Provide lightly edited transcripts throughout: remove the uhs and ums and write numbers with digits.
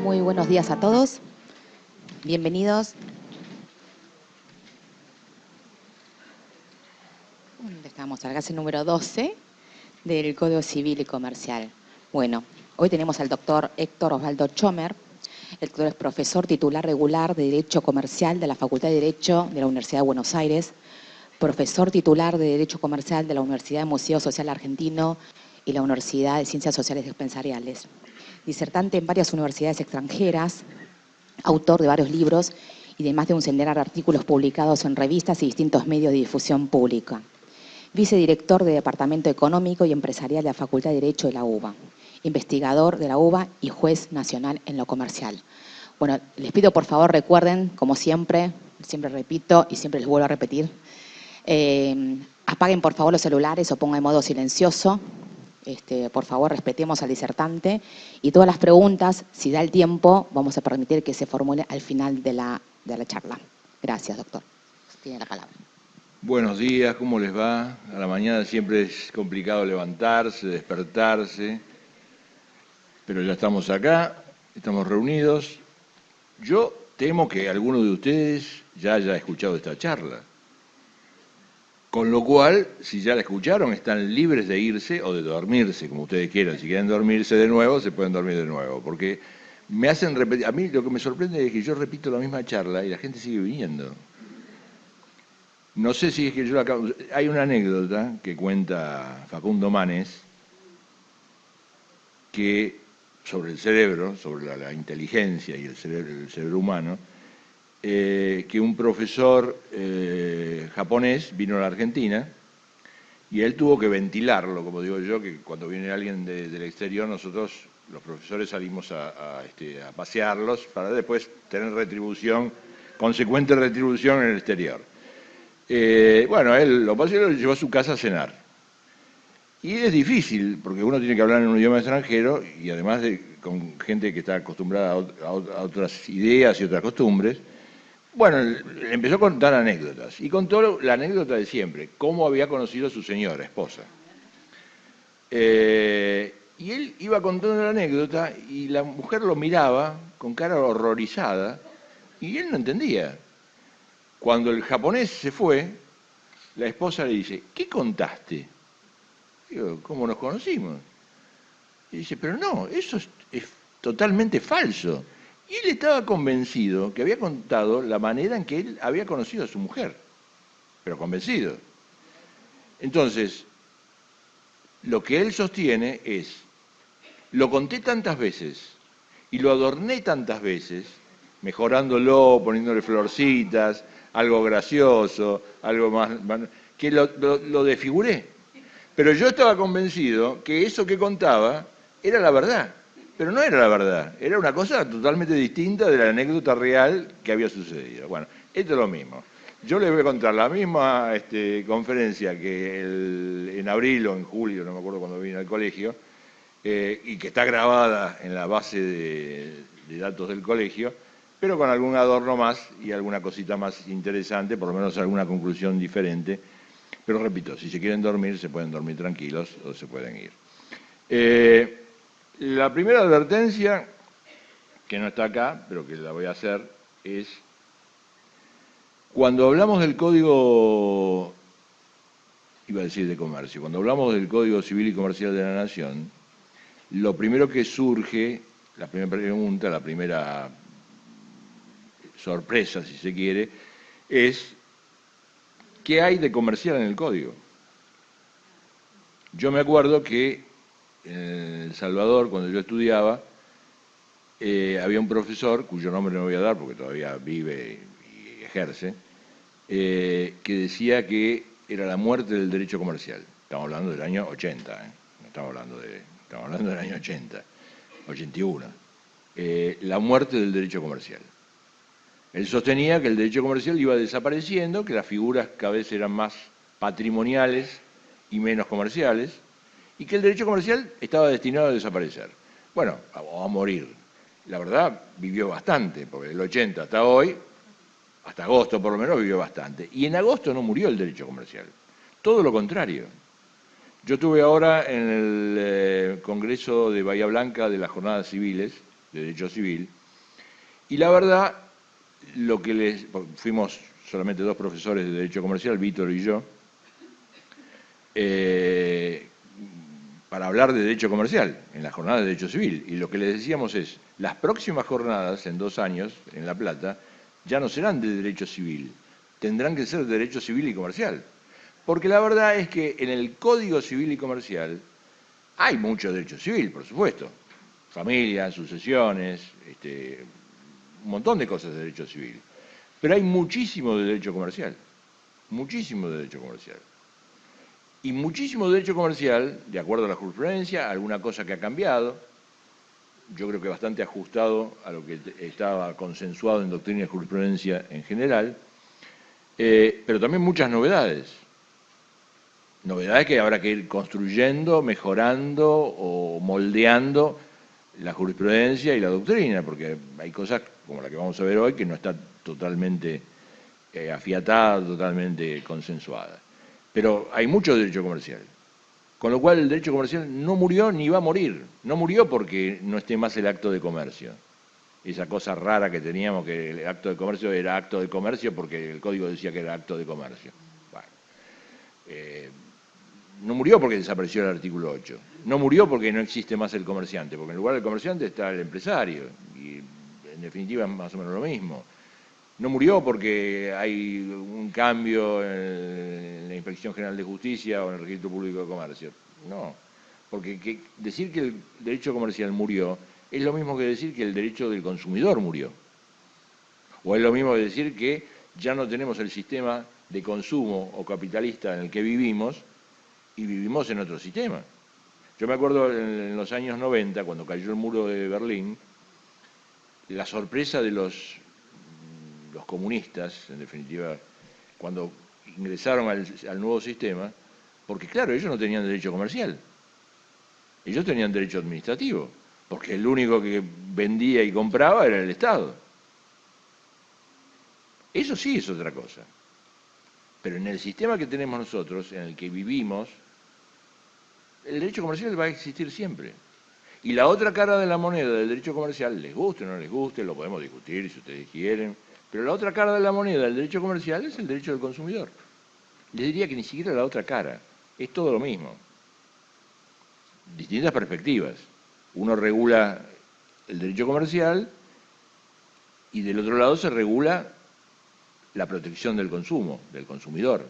Muy buenos días a todos. Bienvenidos. ¿Dónde estamos? A la clase número 12 del Código Civil y Comercial. Bueno, hoy tenemos al doctor Héctor Osvaldo Chomer. El doctor es profesor titular regular de Derecho Comercial de la Facultad de Derecho de la Universidad de Buenos Aires, profesor titular de Derecho Comercial de la Universidad de Museo Social Argentino y la Universidad de Ciencias Sociales y Empresariales. Disertante en varias universidades extranjeras, autor de varios libros y de más de un centenar de artículos publicados en revistas y distintos medios de difusión pública. Vicedirector de Departamento Económico y Empresarial de la Facultad de Derecho de la UBA. Investigador de la UBA y juez nacional en lo comercial. Bueno, les pido por favor recuerden, como siempre repito y siempre les vuelvo a repetir, apaguen por favor los celulares o pongan en modo silencioso. Por favor, respetemos al disertante y todas las preguntas, si da el tiempo, vamos a permitir que se formule al final de la charla. Gracias, doctor. Tiene la palabra. Buenos días, ¿cómo les va? A la mañana siempre es complicado levantarse, despertarse, pero ya estamos acá, estamos reunidos. Yo temo que alguno de ustedes ya haya escuchado esta charla. Con lo cual, si ya la escucharon, están libres de irse o de dormirse, como ustedes quieran. Si quieren dormirse de nuevo, se pueden dormir de nuevo. Porque me hacen repetir. A mí lo que me sorprende es que yo repito la misma charla y la gente sigue viniendo. No sé si es que yo la acabo... Hay una anécdota que cuenta Facundo Manes que sobre el cerebro, sobre la inteligencia y el cerebro humano, que un profesor japonés vino a la Argentina y él tuvo que ventilarlo, como digo yo, que cuando viene alguien del exterior, nosotros, los profesores, salimos a pasearlos para después tener retribución, consecuente retribución en el exterior. Bueno, él lo paseó y lo llevó a su casa a cenar. Y es difícil, porque uno tiene que hablar en un idioma extranjero y además con gente que está acostumbrada a otras ideas y otras costumbres. Bueno, empezó a contar anécdotas y contó la anécdota de siempre, cómo había conocido a su señora, esposa. Y él iba contando la anécdota y la mujer lo miraba con cara horrorizada y él no entendía. Cuando el japonés se fue, la esposa le dice, ¿qué contaste? Digo, ¿cómo nos conocimos? Y dice, pero no, eso es totalmente falso. Y él estaba convencido que había contado la manera en que él había conocido a su mujer, pero convencido. Entonces, lo que él sostiene es, lo conté tantas veces y lo adorné tantas veces, mejorándolo, poniéndole florcitas, algo gracioso, algo más, que lo desfiguré. Pero yo estaba convencido que eso que contaba era la verdad. Pero no era la verdad, era una cosa totalmente distinta de la anécdota real que había sucedido. Bueno, esto es lo mismo. Yo les voy a contar la misma conferencia que en abril o en julio, no me acuerdo cuando vine al colegio, y que está grabada en la base de datos del colegio, pero con algún adorno más y alguna cosita más interesante, por lo menos alguna conclusión diferente. Pero repito, si se quieren dormir, se pueden dormir tranquilos o se pueden ir. La primera advertencia, que no está acá, pero que la voy a hacer, es cuando hablamos del Código, iba a decir de comercio, cuando hablamos del Código Civil y Comercial de la Nación, lo primero que surge, la primera pregunta, la primera sorpresa, si se quiere, es ¿qué hay de comercial en el Código? Yo me acuerdo que en El Salvador, cuando yo estudiaba, había un profesor, cuyo nombre no voy a dar porque todavía vive y ejerce, que decía que era la muerte del derecho comercial. Estamos hablando del año 80, no estamos hablando del año 80, 81. La muerte del derecho comercial. Él sostenía que el derecho comercial iba desapareciendo, que las figuras cada vez eran más patrimoniales y menos comerciales, y que el derecho comercial estaba destinado a desaparecer. Bueno, o a morir. La verdad, vivió bastante, porque del 80 hasta hoy, hasta agosto por lo menos, vivió bastante. Y en agosto no murió el derecho comercial. Todo lo contrario. Yo estuve ahora en el Congreso de Bahía Blanca de las Jornadas Civiles, de derecho civil, y la verdad, fuimos solamente 2 profesores de derecho comercial, Víctor y yo, para hablar de derecho comercial en la jornada de derecho civil. Y lo que les decíamos es, las próximas jornadas, en 2 años, en La Plata, ya no serán de derecho civil, tendrán que ser de derecho civil y comercial. Porque la verdad es que en el Código Civil y Comercial hay mucho derecho civil, por supuesto. Familia, sucesiones, un montón de cosas de derecho civil. Pero hay muchísimo de derecho comercial, muchísimo de derecho comercial. Y muchísimo derecho comercial, de acuerdo a la jurisprudencia, alguna cosa que ha cambiado, yo creo que bastante ajustado a lo que estaba consensuado en doctrina y jurisprudencia en general, pero también muchas novedades. Novedades que habrá que ir construyendo, mejorando o moldeando la jurisprudencia y la doctrina, porque hay cosas como la que vamos a ver hoy que no está totalmente afiatada, totalmente consensuada. Pero hay mucho derecho comercial, con lo cual el derecho comercial no murió ni va a morir. No murió porque no esté más el acto de comercio. Esa cosa rara que teníamos, que el acto de comercio era acto de comercio porque el código decía que era acto de comercio. Bueno, no murió porque desapareció el artículo 8. No murió porque no existe más el comerciante, porque en lugar del comerciante está el empresario. Y en definitiva es más o menos lo mismo. No murió porque hay un cambio en la Inspección General de Justicia o en el Registro Público de Comercio. No, porque decir que el derecho comercial murió es lo mismo que decir que el derecho del consumidor murió. O es lo mismo que decir que ya no tenemos el sistema de consumo o capitalista en el que vivimos y vivimos en otro sistema. Yo me acuerdo en los años 90, cuando cayó el muro de Berlín, la sorpresa de los comunistas, en definitiva, cuando ingresaron al nuevo sistema, porque claro, ellos no tenían derecho comercial, ellos tenían derecho administrativo, porque el único que vendía y compraba era el Estado. Eso sí es otra cosa. Pero en el sistema que tenemos nosotros, en el que vivimos, el derecho comercial va a existir siempre. Y la otra cara de la moneda del derecho comercial, les guste o no les guste, lo podemos discutir si ustedes quieren, pero la otra cara de la moneda del derecho comercial es el derecho del consumidor. Les diría que ni siquiera la otra cara, es todo lo mismo. Distintas perspectivas. Uno regula el derecho comercial y del otro lado se regula la protección del consumo, del consumidor.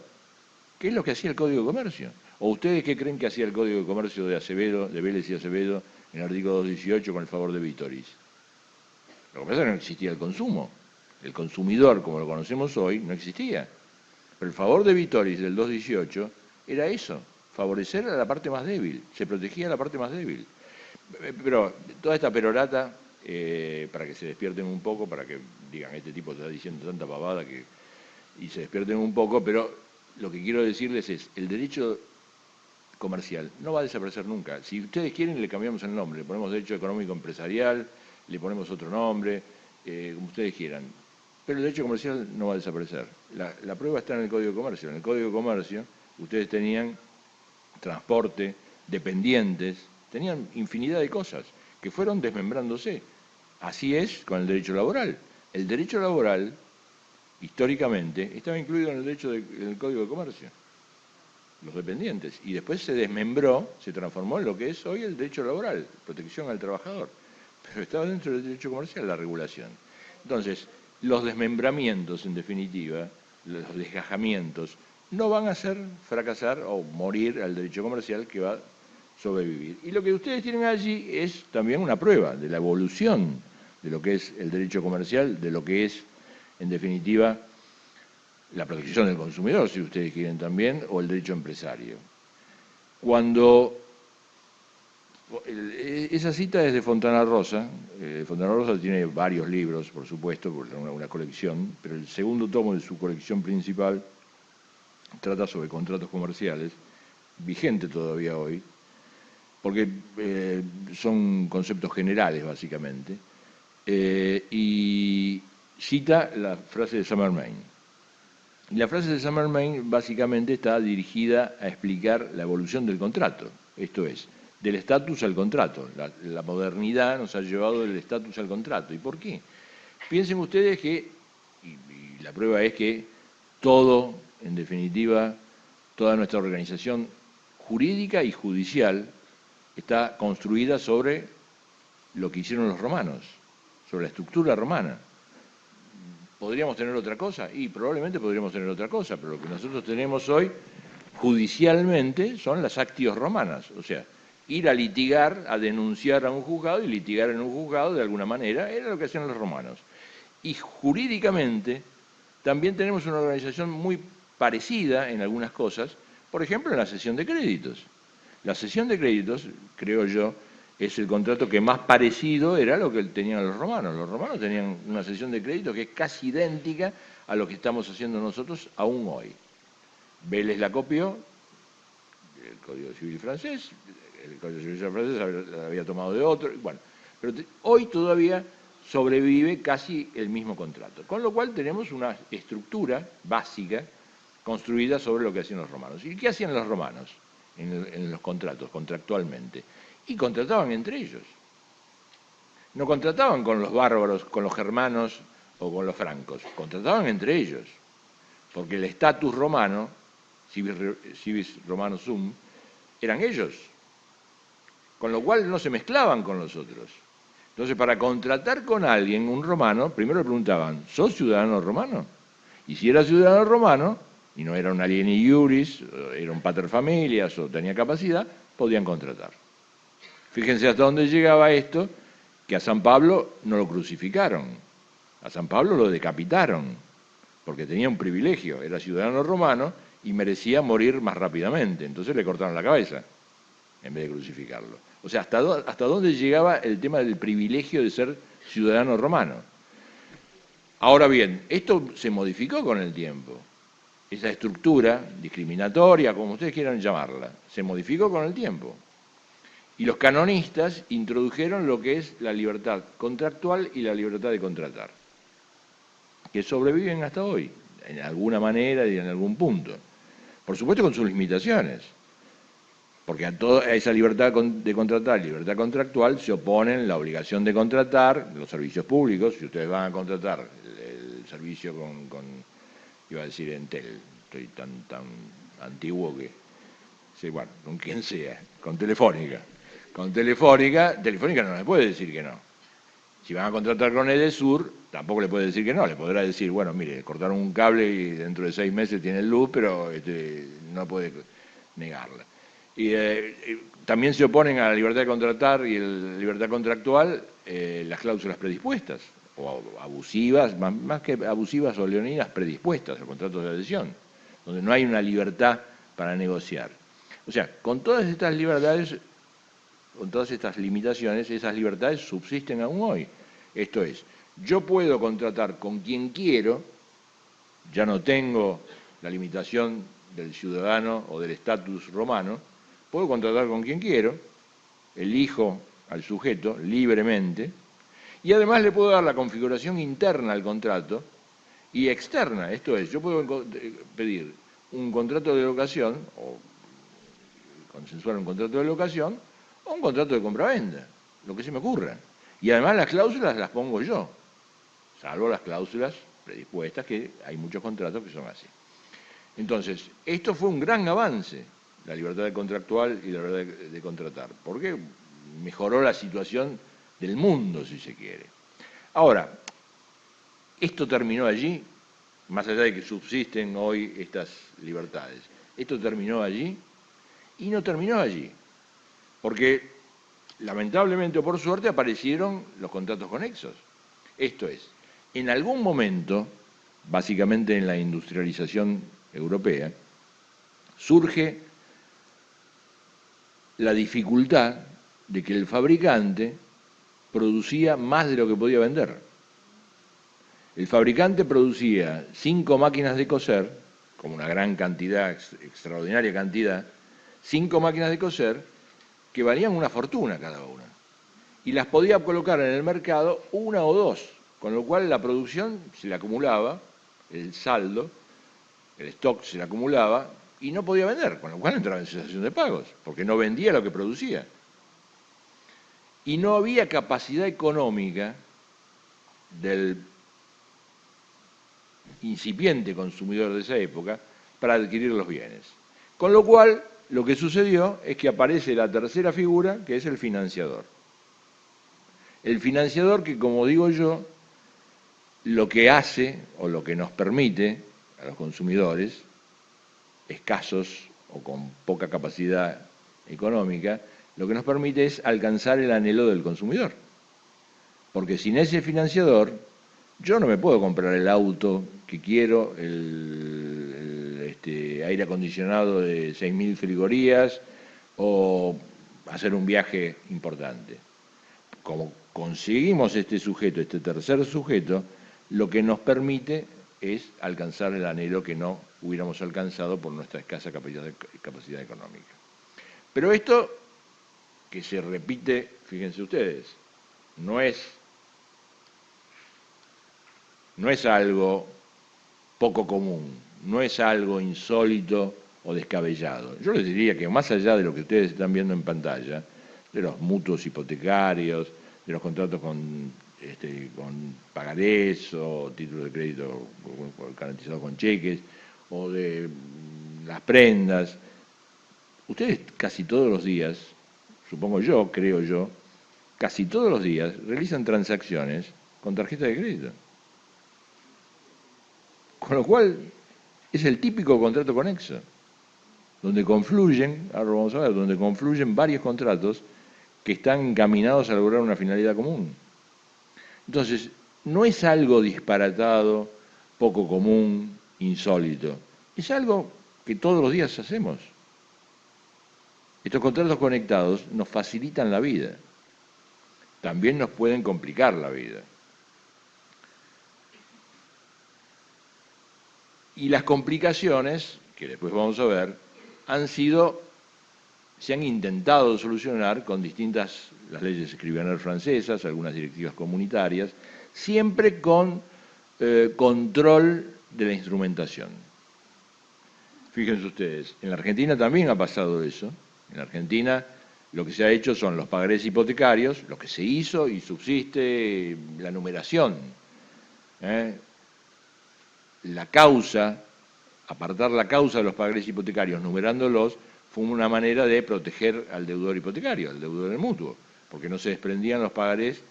¿Qué es lo que hacía el Código de Comercio? ¿O ustedes qué creen que hacía el Código de Comercio de Acevedo, de Vélez y Acevedo, en el artículo 218 con el favor de Vitoris? Lo que pasa es que no existía el consumo. El consumidor, como lo conocemos hoy, no existía. Pero el favor de Vitoris del 218 era eso, favorecer a la parte más débil, se protegía a la parte más débil. Pero toda esta perorata, para que se despierten un poco, para que digan, este tipo está diciendo tanta pavada y se despierten un poco, pero lo que quiero decirles es, el derecho comercial no va a desaparecer nunca. Si ustedes quieren, le cambiamos el nombre, le ponemos derecho económico empresarial, le ponemos otro nombre, como ustedes quieran. Pero el derecho comercial no va a desaparecer. La prueba está en el Código de Comercio. En el Código de Comercio ustedes tenían transporte, dependientes, tenían infinidad de cosas que fueron desmembrándose. Así es con el derecho laboral. El derecho laboral, históricamente, estaba incluido en el derecho en el Código de Comercio, los dependientes, y después se desmembró, se transformó en lo que es hoy el derecho laboral, protección al trabajador, pero estaba dentro del derecho comercial la regulación. Entonces, los desmembramientos, en definitiva, los desgajamientos, no van a hacer fracasar o morir al derecho comercial, que va a sobrevivir. Y lo que ustedes tienen allí es también una prueba de la evolución de lo que es el derecho comercial, de lo que es, en definitiva, la protección del consumidor, si ustedes quieren también, o el derecho empresario. Cuando esa cita es de Fontana Rosa. Fontana Rosa tiene varios libros, por supuesto, porque es una colección, pero el segundo tomo de su colección principal trata sobre contratos comerciales, vigente todavía hoy, porque son conceptos generales, básicamente, y cita la frase de Saint-Germain. La frase de Saint-Germain básicamente está dirigida a explicar la evolución del contrato, esto es, del estatus al contrato. La modernidad nos ha llevado del estatus al contrato. ¿Y por qué? Piensen ustedes que, y la prueba es que todo, en definitiva, toda nuestra organización jurídica y judicial está construida sobre lo que hicieron los romanos, sobre la estructura romana. ¿Podríamos tener otra cosa? Y probablemente podríamos tener otra cosa, pero lo que nosotros tenemos hoy, judicialmente, son las actios romanas, o sea, ir a litigar, a denunciar a un juzgado y litigar en un juzgado de alguna manera, era lo que hacían los romanos. Y jurídicamente también tenemos una organización muy parecida en algunas cosas, por ejemplo en la cesión de créditos. La cesión de créditos, creo yo, es el contrato que más parecido era a lo que tenían los romanos. Los romanos tenían una cesión de créditos que es casi idéntica a lo que estamos haciendo nosotros aún hoy. Vélez la copió, el Código Civil francés, el Código Civil francés la había tomado de otro, bueno, pero hoy todavía sobrevive casi el mismo contrato, con lo cual tenemos una estructura básica construida sobre lo que hacían los romanos. ¿Y qué hacían los romanos en los contratos, contractualmente? Y contrataban entre ellos. No contrataban con los bárbaros, con los germanos o con los francos, contrataban entre ellos, porque el estatus romano, civis romanus sum, eran ellos, con lo cual no se mezclaban con los otros. Entonces, para contratar con alguien, un romano, primero le preguntaban, ¿sos ciudadano romano? Y si era ciudadano romano, y no era un alieni iuris, era un pater familias o tenía capacidad, podían contratar. Fíjense hasta dónde llegaba esto, que a San Pablo no lo crucificaron, a San Pablo lo decapitaron, porque tenía un privilegio, era ciudadano romano y merecía morir más rápidamente, entonces le cortaron la cabeza en vez de crucificarlo. O sea, hasta dónde llegaba el tema del privilegio de ser ciudadano romano. Ahora bien, esto se modificó con el tiempo. Esa estructura discriminatoria, como ustedes quieran llamarla, se modificó con el tiempo. Y los canonistas introdujeron lo que es la libertad contractual y la libertad de contratar, que sobreviven hasta hoy, en alguna manera y en algún punto. Por supuesto con sus limitaciones, porque a toda esa libertad de contratar, libertad contractual, se oponen la obligación de contratar los servicios públicos. Si ustedes van a contratar el servicio iba a decir Entel, estoy tan antiguo que, sí, bueno, con quien sea, con Telefónica. Con Telefónica no le puede decir que no. Si van a contratar con Edesur, tampoco le puede decir que no, le podrá decir, bueno, mire, cortaron un cable y dentro de 6 meses tiene luz, pero no puede negarla. Y también se oponen a la libertad de contratar y la libertad contractual las cláusulas predispuestas, o abusivas, más que abusivas o leoninas, predispuestas, o contratos de adhesión, donde no hay una libertad para negociar. O sea, con todas estas libertades, con todas estas limitaciones, esas libertades subsisten aún hoy. Esto es, yo puedo contratar con quien quiero, ya no tengo la limitación del ciudadano o del estatus romano, puedo contratar con quien quiero, elijo al sujeto libremente, y además le puedo dar la configuración interna al contrato y externa. Esto es, yo puedo pedir un contrato de locación, o consensuar un contrato de locación, o un contrato de compraventa, lo que se me ocurra. Y además las cláusulas las pongo yo, salvo las cláusulas predispuestas, que hay muchos contratos que son así. Entonces, esto fue un gran avance, la libertad contractual y la libertad de contratar, porque mejoró la situación del mundo, si se quiere. Ahora, esto terminó allí, más allá de que subsisten hoy estas libertades. Esto terminó allí y no terminó allí, porque lamentablemente o por suerte aparecieron los contratos conexos. Esto es, en algún momento, básicamente en la industrialización europea, surge la dificultad de que el fabricante producía más de lo que podía vender. El fabricante producía 5 máquinas de coser, como una gran cantidad, extraordinaria cantidad, 5 máquinas de coser que valían una fortuna cada una. Y las podía colocar en el mercado una o dos, con lo cual la producción se le acumulaba, el saldo, el stock se le acumulaba y no podía vender, con lo cual entraba en cesación de pagos, porque no vendía lo que producía. y no había capacidad económica del incipiente consumidor de esa época para adquirir los bienes. Con lo cual, lo que sucedió es que aparece la tercera figura, que es el financiador. El financiador que, como digo yo, lo que hace o lo que nos permite a los consumidores escasos o con poca capacidad económica, lo que nos permite es alcanzar el anhelo del consumidor. Porque sin ese financiador, yo no me puedo comprar el auto que quiero, el aire acondicionado de 6.000 frigorías o hacer un viaje importante. Como conseguimos este sujeto, este tercer sujeto, lo que nos permite es alcanzar el anhelo que no hubiéramos alcanzado por nuestra escasa capacidad económica. Pero esto, que se repite, fíjense ustedes, no es algo poco común, no es algo insólito o descabellado. Yo les diría que más allá de lo que ustedes están viendo en pantalla, de los mutuos hipotecarios, de los contratos con pagarés o títulos de crédito garantizados con cheques, o de las prendas, ustedes casi todos los días, supongo yo, creo yo, casi todos los días realizan transacciones con tarjeta de crédito. Con lo cual, es el típico contrato conexo, donde confluyen, ahora lo vamos a ver, donde confluyen varios contratos que están encaminados a lograr una finalidad común. Entonces, no es algo disparatado, poco común, insólito. Es algo que todos los días hacemos. Estos contratos conectados nos facilitan la vida. También nos pueden complicar la vida. Y las complicaciones, que después vamos a ver, se han intentado solucionar con distintas, las leyes escribaner francesas, algunas directivas comunitarias, siempre con control de la instrumentación. Fíjense ustedes, en la Argentina también ha pasado eso. En la Argentina lo que se ha hecho son los pagarés hipotecarios, lo que se hizo y subsiste la numeración. La causa, apartar la causa de los pagarés hipotecarios numerándolos, fue una manera de proteger al deudor hipotecario, al deudor del mutuo, porque no se desprendían los pagarés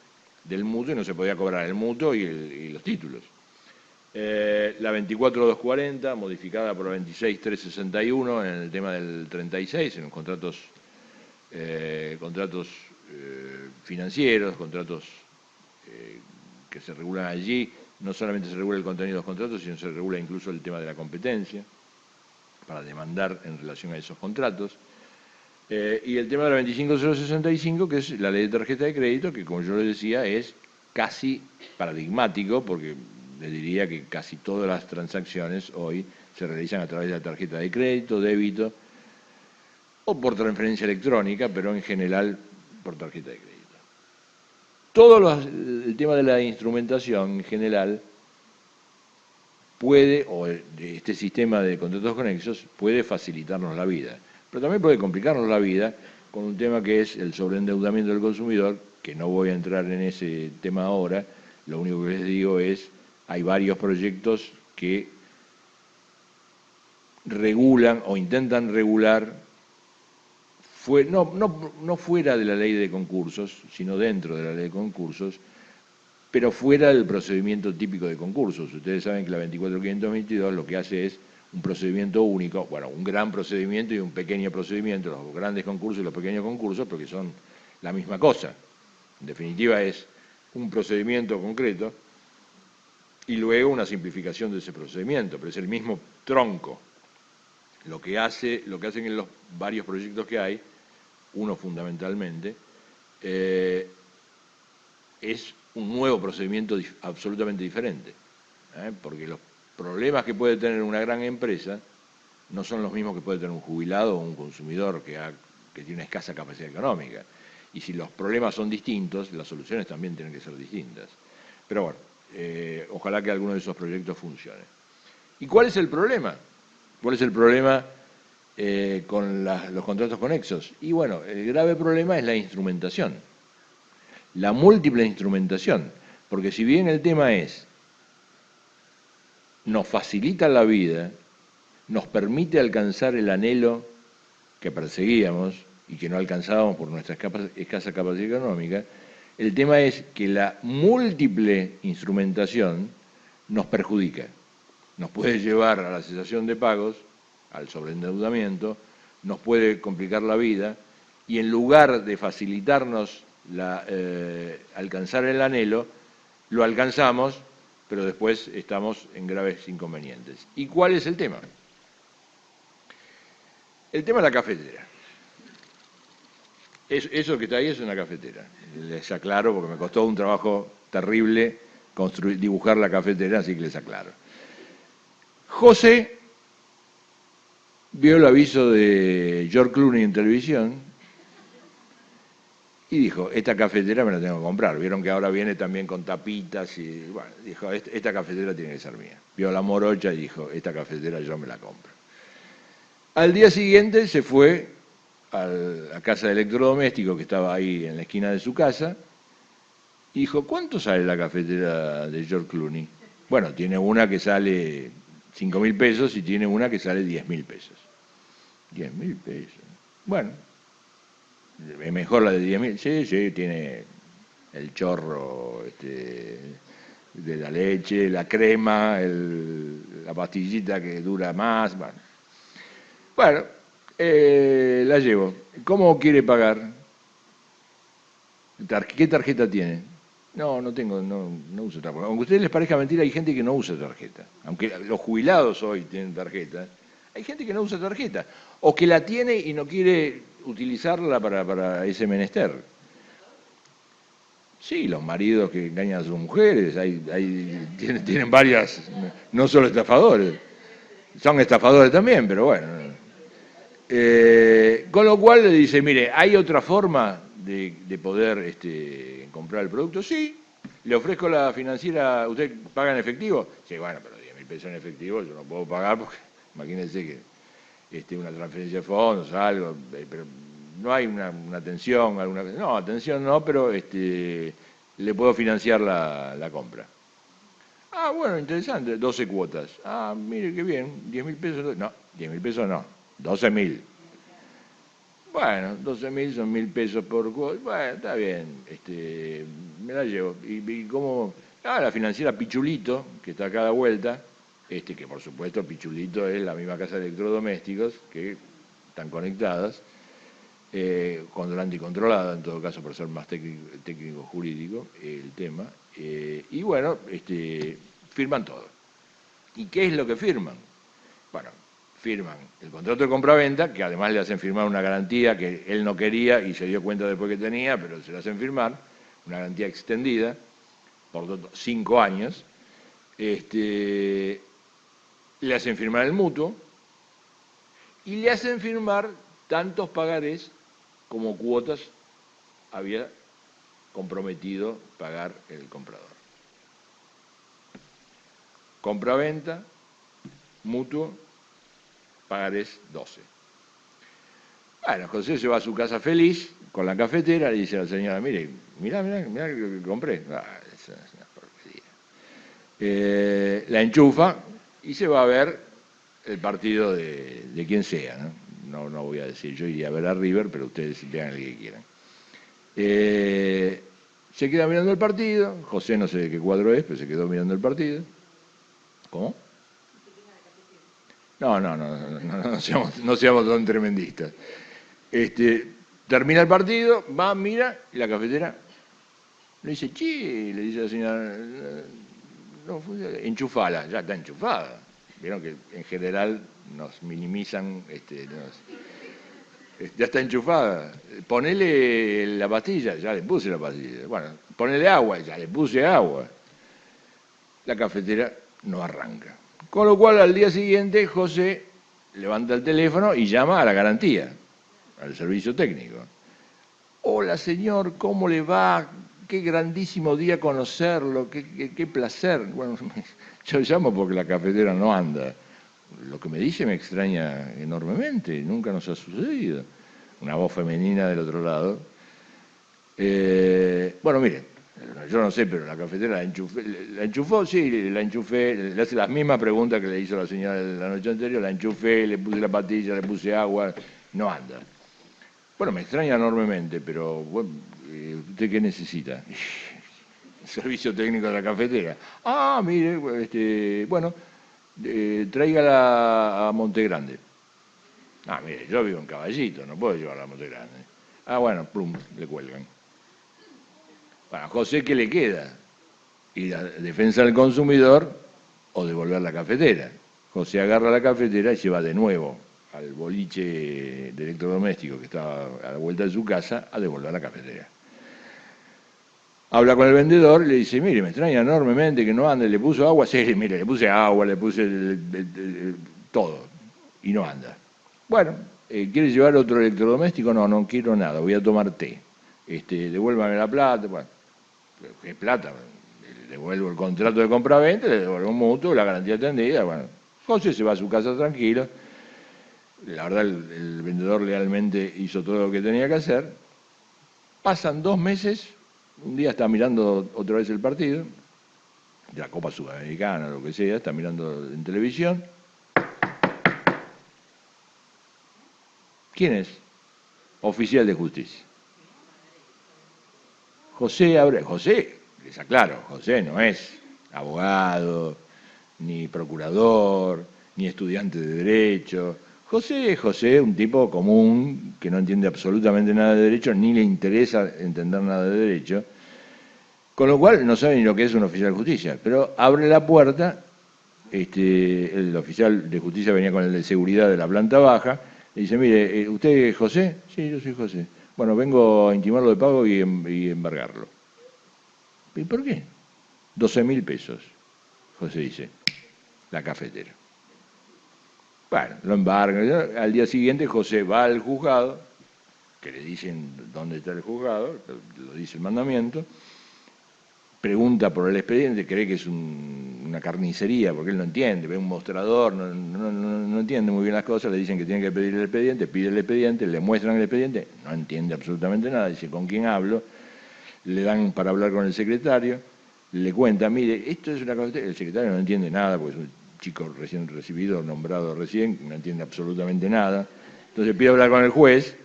del mutuo y no se podía cobrar el mutuo y los títulos. La 24240, modificada por la 26361 en el tema del 36, en los contratos financieros, contratos que se regulan allí. No solamente se regula el contenido de los contratos, sino se regula incluso el tema de la competencia para demandar en relación a esos contratos. Y el tema de la 25065, que es la ley de tarjeta de crédito, que como yo les decía es casi paradigmático, porque les diría que casi todas las transacciones hoy se realizan a través de la tarjeta de crédito, débito, o por transferencia electrónica, pero en general por tarjeta de crédito. El tema de la instrumentación en general puede, o este sistema de contratos conexos, puede facilitarnos la vida, pero también puede complicarnos la vida con un tema que es el sobreendeudamiento del consumidor, que no voy a entrar en ese tema ahora, lo único que les digo es, hay varios proyectos que regulan o intentan regular, no fuera de la ley de concursos, sino dentro de la ley de concursos, pero fuera del procedimiento típico de concursos. Ustedes saben que la 24522 lo que hace es un procedimiento único, bueno, un gran procedimiento y un pequeño procedimiento, los grandes concursos y los pequeños concursos, porque son la misma cosa. En definitiva es un procedimiento concreto y luego una simplificación de ese procedimiento, pero es el mismo tronco. Lo que hacen en los varios proyectos que hay, uno fundamentalmente, es un nuevo procedimiento absolutamente diferente, porque los problemas que puede tener una gran empresa no son los mismos que puede tener un jubilado o un consumidor que tiene una escasa capacidad económica. Y si los problemas son distintos, las soluciones también tienen que ser distintas. Pero bueno, ojalá que alguno de esos proyectos funcione. ¿Y cuál es el problema? ¿Cuál es el problema con los contratos conexos? Y bueno, el grave problema es la instrumentación. la múltiple instrumentación, porque si bien el tema es, nos facilita la vida, nos permite alcanzar el anhelo que perseguíamos y que no alcanzábamos por nuestra escasa capacidad económica, el tema es que la múltiple instrumentación nos perjudica, nos puede llevar a la cesación de pagos, al sobreendeudamiento, nos puede complicar la vida y en lugar de facilitarnos alcanzar el anhelo, lo alcanzamos, pero después estamos en graves inconvenientes. ¿Y cuál es el tema? El tema es la cafetera. Eso que está ahí es una cafetera. Les aclaro porque me costó un trabajo terrible dibujar la cafetera, así que les aclaro. José vio el aviso de George Clooney en televisión y dijo, esta cafetera me la tengo que comprar. Vieron que ahora viene también con tapitas y bueno, dijo, esta cafetera tiene que ser mía. Vio la morocha y dijo, esta cafetera yo me la compro. Al día siguiente se fue a la casa de electrodomésticos que estaba ahí en la esquina de su casa y dijo, ¿cuánto sale la cafetera de George Clooney? Bueno, tiene una que sale 5.000 pesos y tiene una que sale 10.000 pesos. 10.000 pesos. Bueno, es mejor la de 10.000. Sí, tiene el chorro de la leche, la crema, la pastillita que dura más. Bueno, la llevo. ¿Cómo quiere pagar? ¿Qué tarjeta tiene? No tengo, no uso tarjeta. Aunque a ustedes les parezca mentira, hay gente que no usa tarjeta. Aunque los jubilados hoy tienen tarjeta, hay gente que no usa tarjeta. O que la tiene y no quiere utilizarla para ese menester. Sí, los maridos que engañan a sus mujeres, tienen varias, no solo estafadores. Son estafadores también, pero bueno. Con lo cual le dice, mire, ¿hay otra forma de poder comprar el producto? Sí, le ofrezco la financiera, ¿usted paga en efectivo? Sí, bueno, pero 10.000 pesos en efectivo yo no puedo pagar porque imagínense que una transferencia de fondos, algo, pero no hay una atención, no, atención no, pero le puedo financiar la compra. Ah, bueno, interesante, 12 cuotas. Ah, mire qué bien, 10.000 pesos, no, 10.000 pesos no, 12.000. Bueno, 12.000 son 1.000 pesos por cuota. Bueno, está bien, me la llevo. ¿Y cómo? Ah, la financiera Pichulito, que está a cada vuelta, que por supuesto Pichulito es la misma casa de electrodomésticos, que están conectadas, controlante y controlada, en todo caso, por ser más técnico jurídico, el tema. Y bueno, firman todo. ¿Y qué es lo que firman? Bueno, firman el contrato de compraventa, que además le hacen firmar una garantía que él no quería y se dio cuenta después que tenía, pero se le hacen firmar, una garantía extendida, por 5 años, le hacen firmar el mutuo y le hacen firmar tantos pagarés como cuotas había comprometido pagar el comprador. Compraventa, mutuo, pagarés 12. Bueno, José se va a su casa feliz con la cafetera y dice a la señora, mire, mirá que compré. Esa es una porquería. La enchufa y se va a ver el partido de quien sea, ¿no? No voy a decir, yo iría a ver a River, pero ustedes vean el que quieran. Se queda mirando el partido, José no sé de qué cuadro es, pero se quedó mirando el partido. ¿Cómo? No seamos tan tremendistas. Termina el partido, va, mira, y la cafetera le dice, le dice a la señora, no, enchufala, ya está enchufada. Vieron que en general nos minimizan, ya está enchufada. Ponele la pastilla, ya le puse la pastilla. Bueno, ponele agua, ya le puse agua. La cafetera no arranca. Con lo cual, al día siguiente, José levanta el teléfono y llama a la garantía, al servicio técnico. Hola, señor, ¿cómo le va? Qué grandísimo día conocerlo, qué placer. Bueno, yo llamo porque la cafetera no anda. Lo que me dice me extraña enormemente, nunca nos ha sucedido. Una voz femenina del otro lado. Bueno, miren, yo no sé, pero la cafetera la enchufó, sí, la enchufé, le hace las mismas preguntas que le hizo la señora la noche anterior, la enchufé, le puse la patilla, le puse agua, no anda. Bueno, me extraña enormemente, pero bueno, ¿usted qué necesita? Servicio técnico de la cafetera. Ah, mire, bueno, tráigala a Monte Grande. Ah, mire, yo vivo en Caballito, no puedo llevarla a Monte Grande. Ah, bueno, plum, le cuelgan. Bueno, a José, ¿qué le queda? Ir a defensa del consumidor o devolver la cafetera. José agarra la cafetera y se va de nuevo al boliche de electrodoméstico que estaba a la vuelta de su casa a devolver la cafetera. Habla con el vendedor y le dice, mire, me extraña enormemente que no ande, le puso agua, sí, mire, le puse agua, le puse todo, y no anda. Bueno, ¿quiere llevar otro electrodoméstico? No, no quiero nada, voy a tomar té. Devuélvame la plata, bueno, ¿qué plata? Le devuelvo el contrato de compraventa, le devuelvo un mutuo, la garantía atendida, bueno. José se va a su casa tranquilo, la verdad el vendedor lealmente hizo todo lo que tenía que hacer. Pasan 2 meses, un día está mirando otra vez el partido, de la Copa Sudamericana, lo que sea, está mirando en televisión. ¿Quién es? Oficial de justicia. José, les aclaro, José no es abogado, ni procurador, ni estudiante de derecho. José es José, un tipo común que no entiende absolutamente nada de derecho, ni le interesa entender nada de derecho, con lo cual no sabe ni lo que es un oficial de justicia, pero abre la puerta, el oficial de justicia venía con el de seguridad de la planta baja, le dice, mire, ¿usted es José? Sí, yo soy José. Bueno, vengo a intimarlo de pago y embargarlo. ¿Y por qué? 12.000 pesos, José dice, la cafetera. Bueno, lo embargan. Al día siguiente José va al juzgado, que le dicen dónde está el juzgado, lo dice el mandamiento, pregunta por el expediente, cree que es una carnicería, porque él no entiende, ve un mostrador, no entiende muy bien las cosas, le dicen que tiene que pedir el expediente, pide el expediente, le muestran el expediente, no entiende absolutamente nada, dice, ¿con quién hablo? Le dan para hablar con el secretario, le cuenta, mire, esto es una cosa, el secretario no entiende nada, porque es un chico recién recibido, nombrado recién, no entiende absolutamente nada, entonces pide hablar con el juez,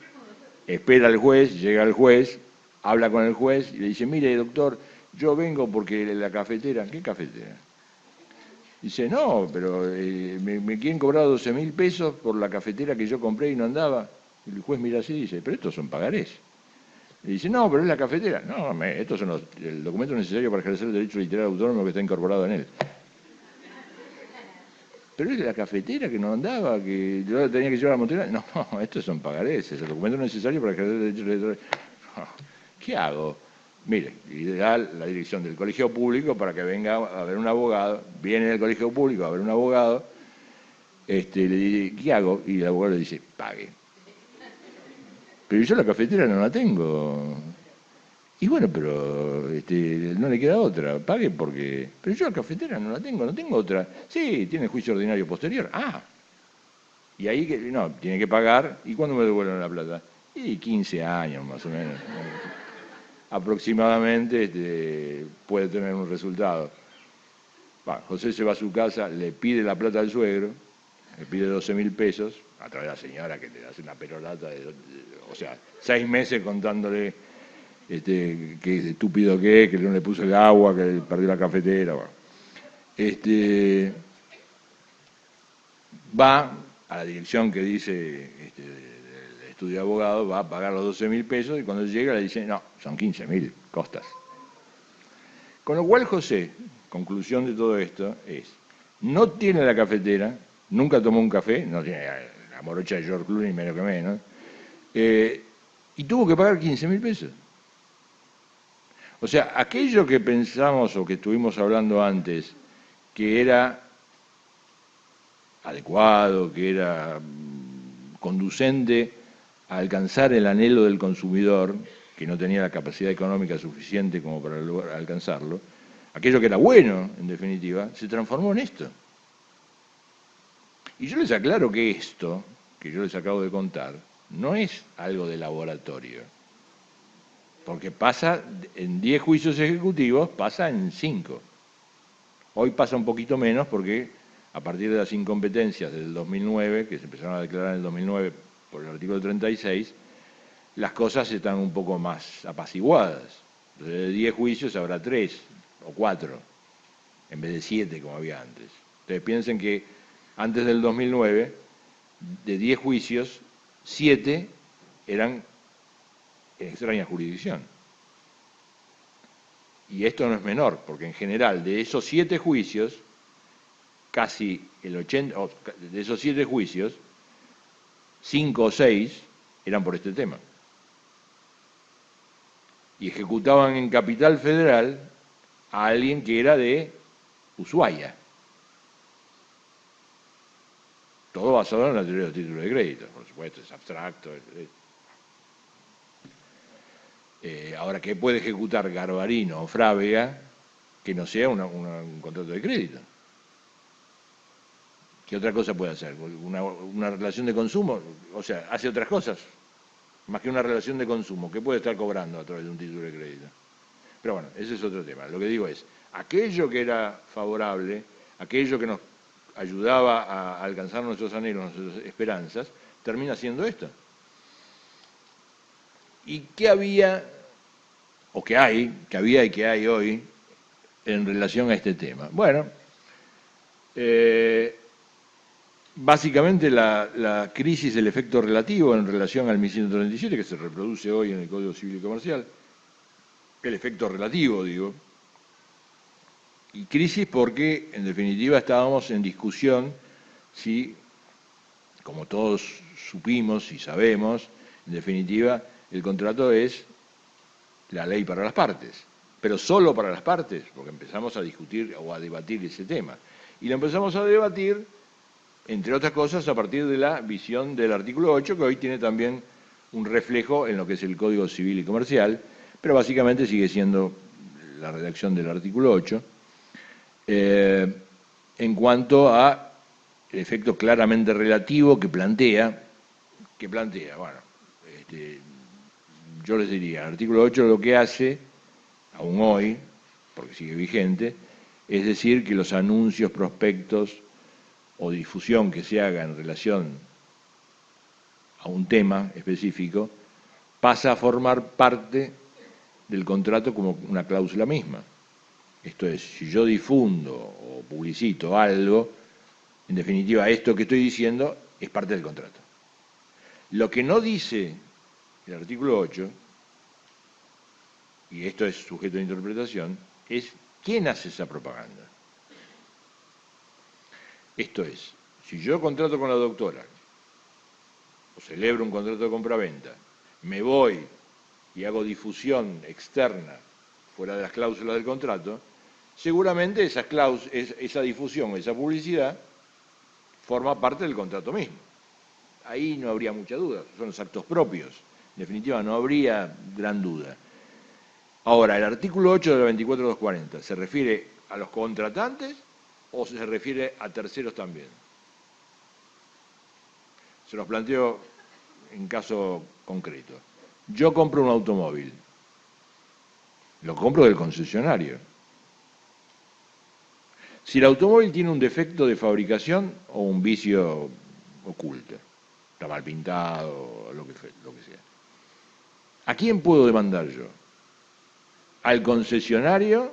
espera al juez, llega el juez, habla con el juez y le dice, mire doctor, yo vengo porque la cafetera, ¿qué cafetera? Dice, no, pero me quieren cobrar 12.000 pesos por la cafetera que yo compré y no andaba. Y el juez mira así y dice, pero estos son pagarés. Y dice, no, pero es la cafetera. No, estos son el documento necesario para ejercer el derecho literario autónomo que está incorporado en él. Pero es la cafetera que no andaba, que yo tenía que llevar a Monterrey. No, estos son pagarés, es el documento necesario para ejercer el derecho literario. ¿Qué hago? Mire, ideal la dirección del colegio público para que venga a ver un abogado, viene del colegio público a ver un abogado, le dice, ¿qué hago? Y el abogado le dice, pague. Pero yo la cafetera no la tengo. Y bueno, pero no le queda otra, pague porque... Pero yo la cafetera no la tengo, no tengo otra. Sí, tiene juicio ordinario posterior. Ah, y ahí, no, tiene que pagar. ¿Y cuándo me devuelven la plata? Y 15 años más o menos. Aproximadamente puede tener un resultado. José se va a su casa, le pide la plata al suegro, le pide 12.000 pesos, a través de la señora que le hace una perorata, o sea, 6 meses contándole qué estúpido que es, que no le puso el agua, que perdió la cafetera. Bueno. Va a la dirección que dice el estudio de abogado, va a pagar los 12.000 pesos y cuando llega le dice, no, son 15.000 costas. Con lo cual José, conclusión de todo esto, es, no tiene la cafetera, nunca tomó un café, no tiene la morocha de George Clooney, menos que menos, y tuvo que pagar 15.000 pesos. O sea, aquello que pensamos o que estuvimos hablando antes, que era adecuado, que era conducente a alcanzar el anhelo del consumidor, que no tenía la capacidad económica suficiente como para alcanzarlo, aquello que era bueno, en definitiva, se transformó en esto. Y yo les aclaro que esto, que yo les acabo de contar, no es algo de laboratorio. porque pasa en 10 juicios ejecutivos, pasa en 5. Hoy pasa un poquito menos porque a partir de las incompetencias del 2009, que se empezaron a declarar en el 2009 por el artículo 36, las cosas están un poco más apaciguadas. Entonces, de 10 juicios habrá 3 o 4, en vez de 7 como había antes. Entonces piensen que antes del 2009, de 10 juicios, 7 eran en extraña jurisdicción. Y esto no es menor, porque en general de esos 7 juicios, casi el 80, de esos 7 juicios, 5 o 6 eran por este tema. Y ejecutaban en Capital Federal a alguien que era de Ushuaia. Todo basado en la teoría de los títulos de crédito, por supuesto, es abstracto. Ahora, ¿qué puede ejecutar Garbarino o Frávega que no sea un contrato de crédito? ¿Qué otra cosa puede hacer? ¿Una relación de consumo? O sea, hace otras cosas, más que una relación de consumo. ¿Qué puede estar cobrando a través de un título de crédito? Pero bueno, ese es otro tema. Lo que digo es, aquello que era favorable, aquello que nos ayudaba a alcanzar nuestros anhelos, nuestras esperanzas, termina siendo esto. ¿Y qué había, o qué hay, que había y que hay hoy en relación a este tema? Bueno, básicamente la crisis del efecto relativo en relación al 1137, que se reproduce hoy en el Código Civil y Comercial, el efecto relativo, digo, y crisis porque, en definitiva, estábamos en discusión si, como todos supimos y sabemos, en definitiva, el contrato es la ley para las partes, pero solo para las partes, porque empezamos a discutir o a debatir ese tema. Y lo empezamos a debatir, entre otras cosas, a partir de la visión del artículo 8, que hoy tiene también un reflejo en lo que es el Código Civil y Comercial, pero básicamente sigue siendo la redacción del artículo 8, en cuanto a el efecto claramente relativo que plantea, bueno, yo les diría, el artículo 8 lo que hace, aún hoy, porque sigue vigente, es decir, que los anuncios, prospectos o difusión que se haga en relación a un tema específico, pasa a formar parte del contrato como una cláusula misma. Esto es, si yo difundo o publicito algo, en definitiva, esto que estoy diciendo es parte del contrato. Lo que no dice el artículo 8, y esto es sujeto de interpretación, es quién hace esa propaganda. Esto es, si yo contrato con la doctora, o celebro un contrato de compraventa, me voy y hago difusión externa fuera de las cláusulas del contrato, seguramente esa difusión, esa publicidad, forma parte del contrato mismo. Ahí no habría mucha duda, son los actos propios. En definitiva, no habría gran duda. Ahora, el artículo 8 de la 24240, ¿se refiere a los contratantes o se refiere a terceros también? Se los planteo en caso concreto. Yo compro un automóvil, lo compro del concesionario. Si el automóvil tiene un defecto de fabricación o un vicio oculto, está mal pintado, lo que sea, ¿a quién puedo demandar yo? ¿Al concesionario?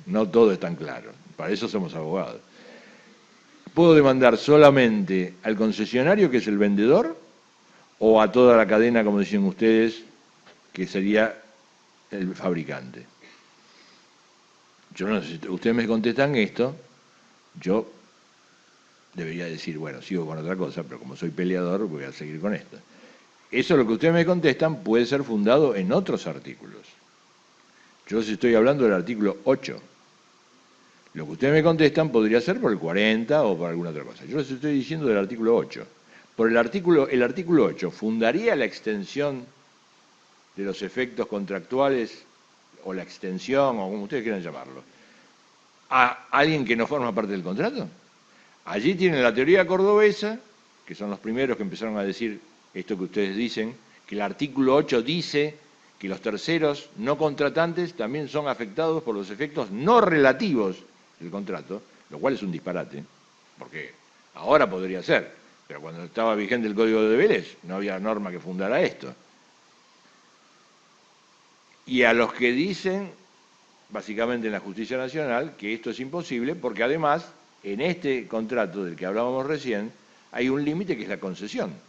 No todo es tan claro, para eso somos abogados. ¿Puedo demandar solamente al concesionario, que es el vendedor, o a toda la cadena, como dicen ustedes, que sería el fabricante? Yo no sé, ustedes me contestan esto, yo debería decir, bueno, sigo con otra cosa, pero como soy peleador voy a seguir con esto. Eso, lo que ustedes me contestan, puede ser fundado en otros artículos. Yo les estoy hablando del artículo 8. Lo que ustedes me contestan podría ser por el 40 o por alguna otra cosa. Yo les estoy diciendo del artículo 8. Por el artículo 8 fundaría la extensión de los efectos contractuales, o la extensión, o como ustedes quieran llamarlo, a alguien que no forma parte del contrato. Allí tienen la teoría cordobesa, que son los primeros que empezaron a decir esto que ustedes dicen, que el artículo 8 dice que los terceros no contratantes también son afectados por los efectos no relativos del contrato, lo cual es un disparate, porque ahora podría ser, pero cuando estaba vigente el Código de Deberes no había norma que fundara esto. Y a los que dicen, básicamente en la Justicia Nacional, que esto es imposible, porque además, en este contrato del que hablábamos recién, hay un límite que es la concesión.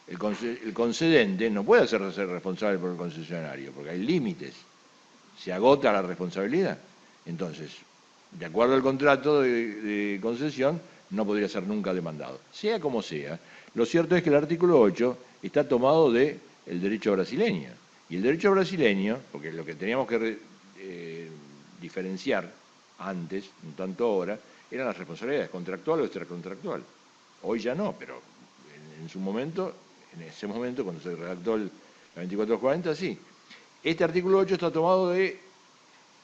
El concedente no puede hacerse responsable por el concesionario, porque hay límites. Se agota la responsabilidad. Entonces, de acuerdo al contrato de concesión, no podría ser nunca demandado. Sea como sea, lo cierto es que el artículo 8 está tomado del derecho brasileño. Y el derecho brasileño, porque lo que teníamos que diferenciar antes, un tanto ahora, eran las responsabilidades contractual o extracontractual. Hoy ya no, pero en su momento, en ese momento, cuando se redactó la 2440, sí. Este artículo 8 está tomado de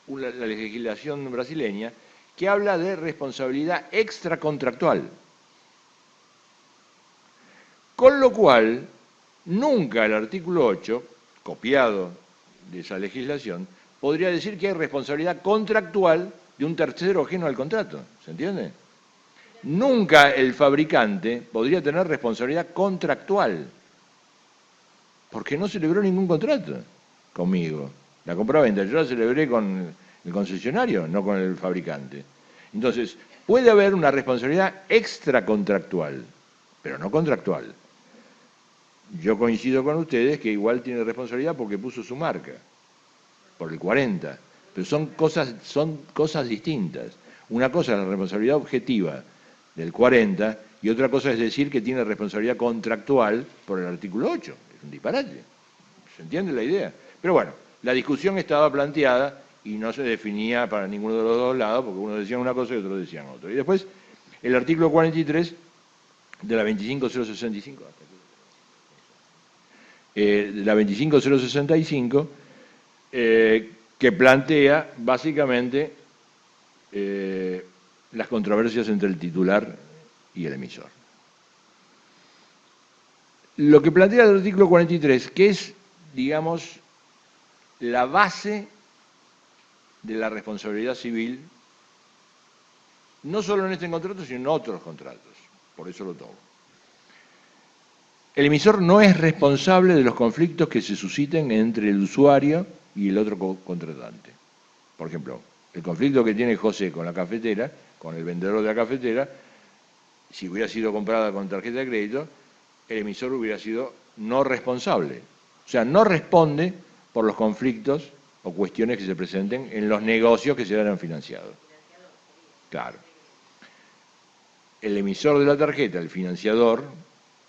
la legislación brasileña que habla de responsabilidad extracontractual. Con lo cual, nunca el artículo 8, copiado de esa legislación, podría decir que hay responsabilidad contractual de un tercero ajeno al contrato. ¿Se entiende? Nunca el fabricante podría tener responsabilidad contractual, porque no celebró ningún contrato conmigo. La compraventa yo la celebré con el concesionario, no con el fabricante. Entonces, puede haber una responsabilidad extracontractual, pero no contractual. Yo coincido con ustedes que igual tiene responsabilidad porque puso su marca, por el 40, pero son cosas distintas. Una cosa es la responsabilidad objetiva del 40 y otra cosa es decir que tiene responsabilidad contractual por el artículo 8. Es un disparate. ¿Se entiende la idea? Pero bueno, la discusión estaba planteada y no se definía para ninguno de los dos lados, porque uno decía una cosa y otros decían otra. Y después, el artículo 43 de la 25065, de la 25065, que plantea básicamente las controversias entre el titular y el emisor. Lo que plantea el artículo 43, que es, digamos, la base de la responsabilidad civil, no solo en este contrato, sino en otros contratos. Por eso lo tomo. El emisor no es responsable de los conflictos que se susciten entre el usuario y el otro contratante. Por ejemplo, el conflicto que tiene José con la cafetera, con el vendedor de la cafetera, si hubiera sido comprada con tarjeta de crédito, el emisor hubiera sido no responsable. O sea, no responde por los conflictos o cuestiones que se presenten en los negocios que se hayan financiado. Claro. El emisor de la tarjeta, el financiador,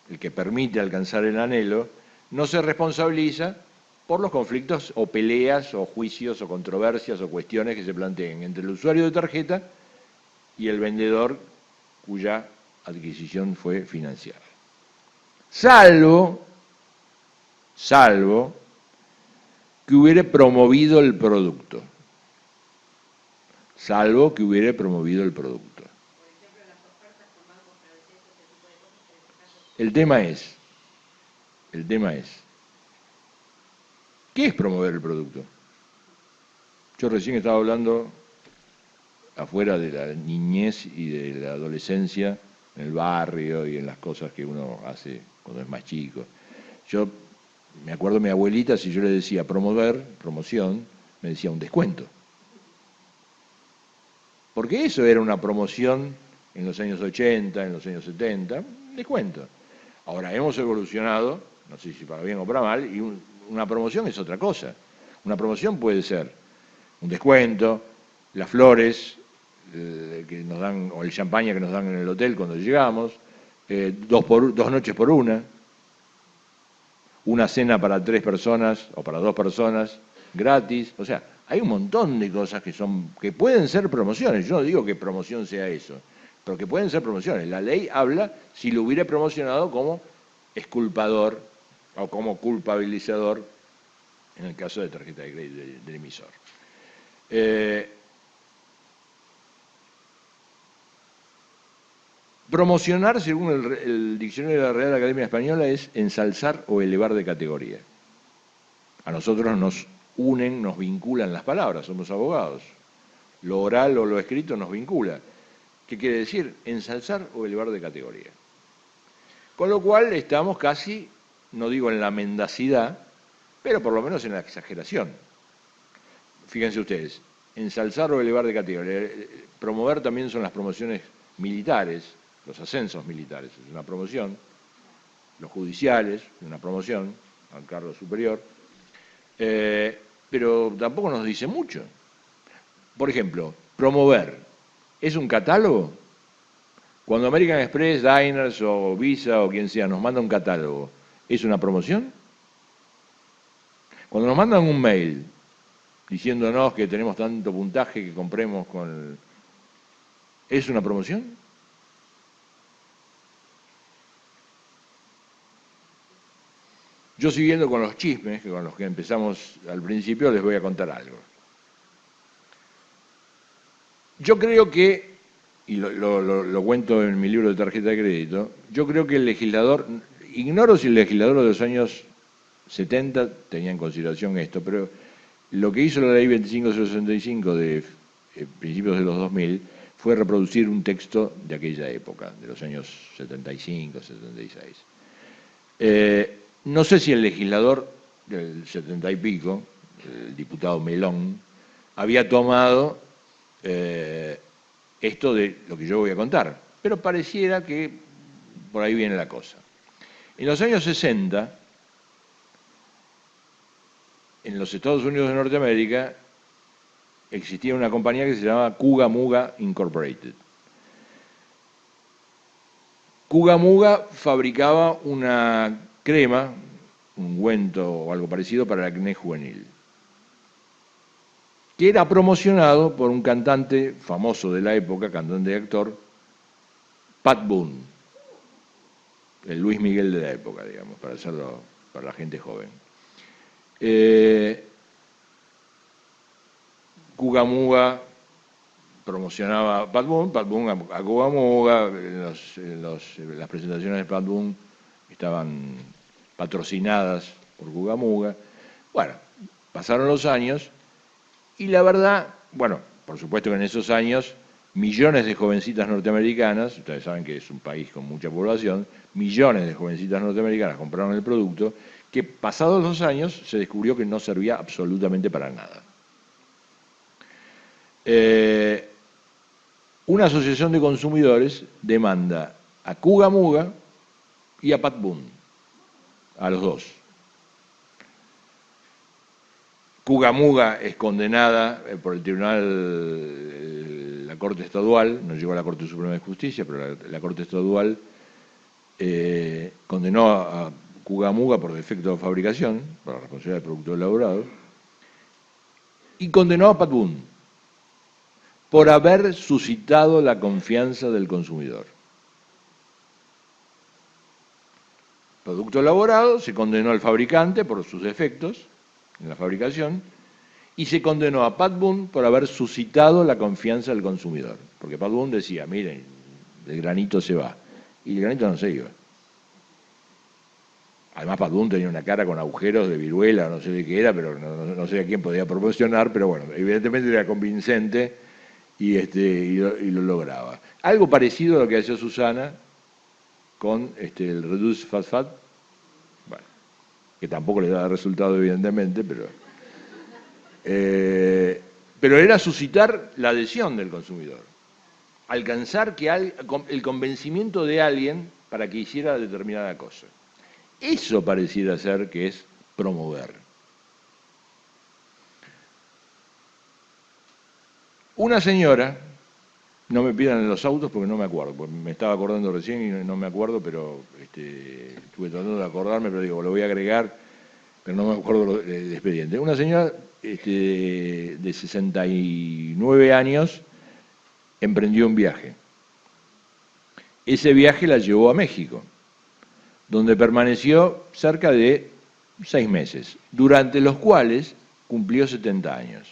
el que permite alcanzar el anhelo, no se responsabiliza por los conflictos o peleas o juicios o controversias o cuestiones que se planteen entre el usuario de tarjeta y el vendedor cuya adquisición fue financiada. Salvo que hubiere promovido el producto. Salvo que hubiere promovido el producto. El tema es, ¿qué es promover el producto? Yo recién estaba hablando afuera de la niñez y de la adolescencia, en el barrio y en las cosas que uno hace cuando es más chico. Yo me acuerdo de mi abuelita, si yo le decía promoción, me decía un descuento. Porque eso era una promoción en los años 80, en los años 70, un descuento. Ahora hemos evolucionado, no sé si para bien o para mal, y una promoción es otra cosa. Una promoción puede ser un descuento, las flores que nos dan, o el champaña que nos dan en el hotel cuando llegamos, 2 noches por una cena para 3 personas o para 2 personas gratis. O sea, hay un montón de cosas que pueden ser promociones. Yo no digo que promoción sea eso, pero que pueden ser promociones. La ley habla si lo hubiera promocionado como exculpador o como culpabilizador en el caso de tarjeta de crédito del emisor. Promocionar, según el diccionario de la Real Academia Española, es ensalzar o elevar de categoría. A nosotros nos unen, nos vinculan las palabras, somos abogados. Lo oral o lo escrito nos vincula. ¿Qué quiere decir? Ensalzar o elevar de categoría. Con lo cual estamos casi, no digo en la mendacidad, pero por lo menos en la exageración. Fíjense ustedes, ensalzar o elevar de categoría. Promover también son las promociones militares, los ascensos militares, es una promoción. Los judiciales, una promoción al cargo superior. Pero tampoco nos dice mucho. Por ejemplo, promover, ¿es un catálogo? Cuando American Express, Diners o Visa o quien sea nos manda un catálogo, ¿es una promoción? Cuando nos mandan un mail diciéndonos que tenemos tanto puntaje que compremos con... ¿Es una promoción? Yo siguiendo con los chismes, con los que empezamos al principio, les voy a contar algo. Yo creo que, y lo cuento en mi libro de tarjeta de crédito, yo creo que el legislador, ignoro si el legislador de los años 70 tenía en consideración esto, pero lo que hizo la ley 25065 de principios de los 2000 fue reproducir un texto de aquella época, de los años 75, 76. No sé si el legislador del 70 y pico, el diputado Melón, había tomado esto de lo que yo voy a contar, pero pareciera que por ahí viene la cosa. En los años 60, en los Estados Unidos de Norteamérica, existía una compañía que se llamaba Cuga Muga Incorporated. Cuga Muga fabricaba una crema, un ungüento o algo parecido para el acné juvenil, que era promocionado por un cantante famoso de la época, cantante y actor, Pat Boone, el Luis Miguel de la época, digamos, para hacerlo para la gente joven. Cuga Muga promocionaba a Pat Boone a Cuga Muga, las presentaciones de Pat Boone estaban patrocinadas por Cuga Muga. Bueno, pasaron los años y la verdad, bueno, por supuesto que en esos años millones de jovencitas norteamericanas, ustedes saben que es un país con mucha población, millones de jovencitas norteamericanas compraron el producto, que pasados los años se descubrió que no servía absolutamente para nada. Una asociación de consumidores demanda a Cuga Muga y a Pat Boone, a los dos. Cuga Muga es condenada por el tribunal, la Corte Estadual, no llegó a la Corte Suprema de Justicia, pero la Corte Estadual condenó a Cuga Muga por defecto de fabricación, por la responsabilidad del producto elaborado, y condenó a Pat Boone por haber suscitado la confianza del consumidor. Producto elaborado, se condenó al fabricante por sus defectos en la fabricación y se condenó a Pat Boone por haber suscitado la confianza del consumidor. Porque Pat Boone decía, miren, el granito se va. Y el granito no se iba. Además, Pat Boone tenía una cara con agujeros de viruela, no sé de qué era, pero no sé a quién podía proporcionar, pero bueno, evidentemente era convincente y lo lograba. Algo parecido a lo que hacía Susana con el Reduce Fast Fat, bueno, que tampoco le daba resultado evidentemente, pero era suscitar la adhesión del consumidor, alcanzar el convencimiento de alguien para que hiciera determinada cosa. Eso pareciera ser que es promover. Una señora, no me pidan en los autos porque no me acuerdo, porque me estaba acordando recién y no me acuerdo, pero estuve tratando de acordarme, pero digo, lo voy a agregar, pero no me acuerdo del expediente. Una señora de 69 años emprendió un viaje. Ese viaje la llevó a México, donde permaneció cerca de 6 meses, durante los cuales cumplió 70 años.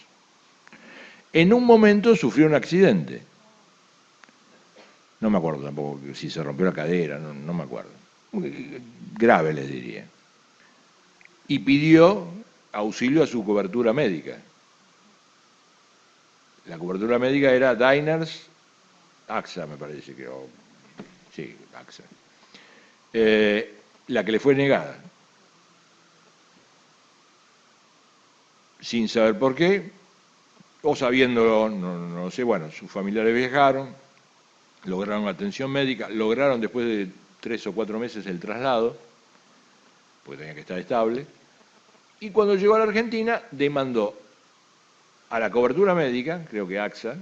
En un momento sufrió un accidente. no me acuerdo tampoco si se rompió la cadera, no me acuerdo. Grave, les diría. Y pidió auxilio a su cobertura médica. La cobertura médica era Diners, AXA me parece que, sí, AXA. La que le fue negada. Sin saber por qué, o sabiéndolo, no sé, bueno, sus familiares viajaron, lograron atención médica, lograron después de 3 o 4 meses el traslado, porque tenía que estar estable, y cuando llegó a la Argentina demandó a la cobertura médica, creo que AXA,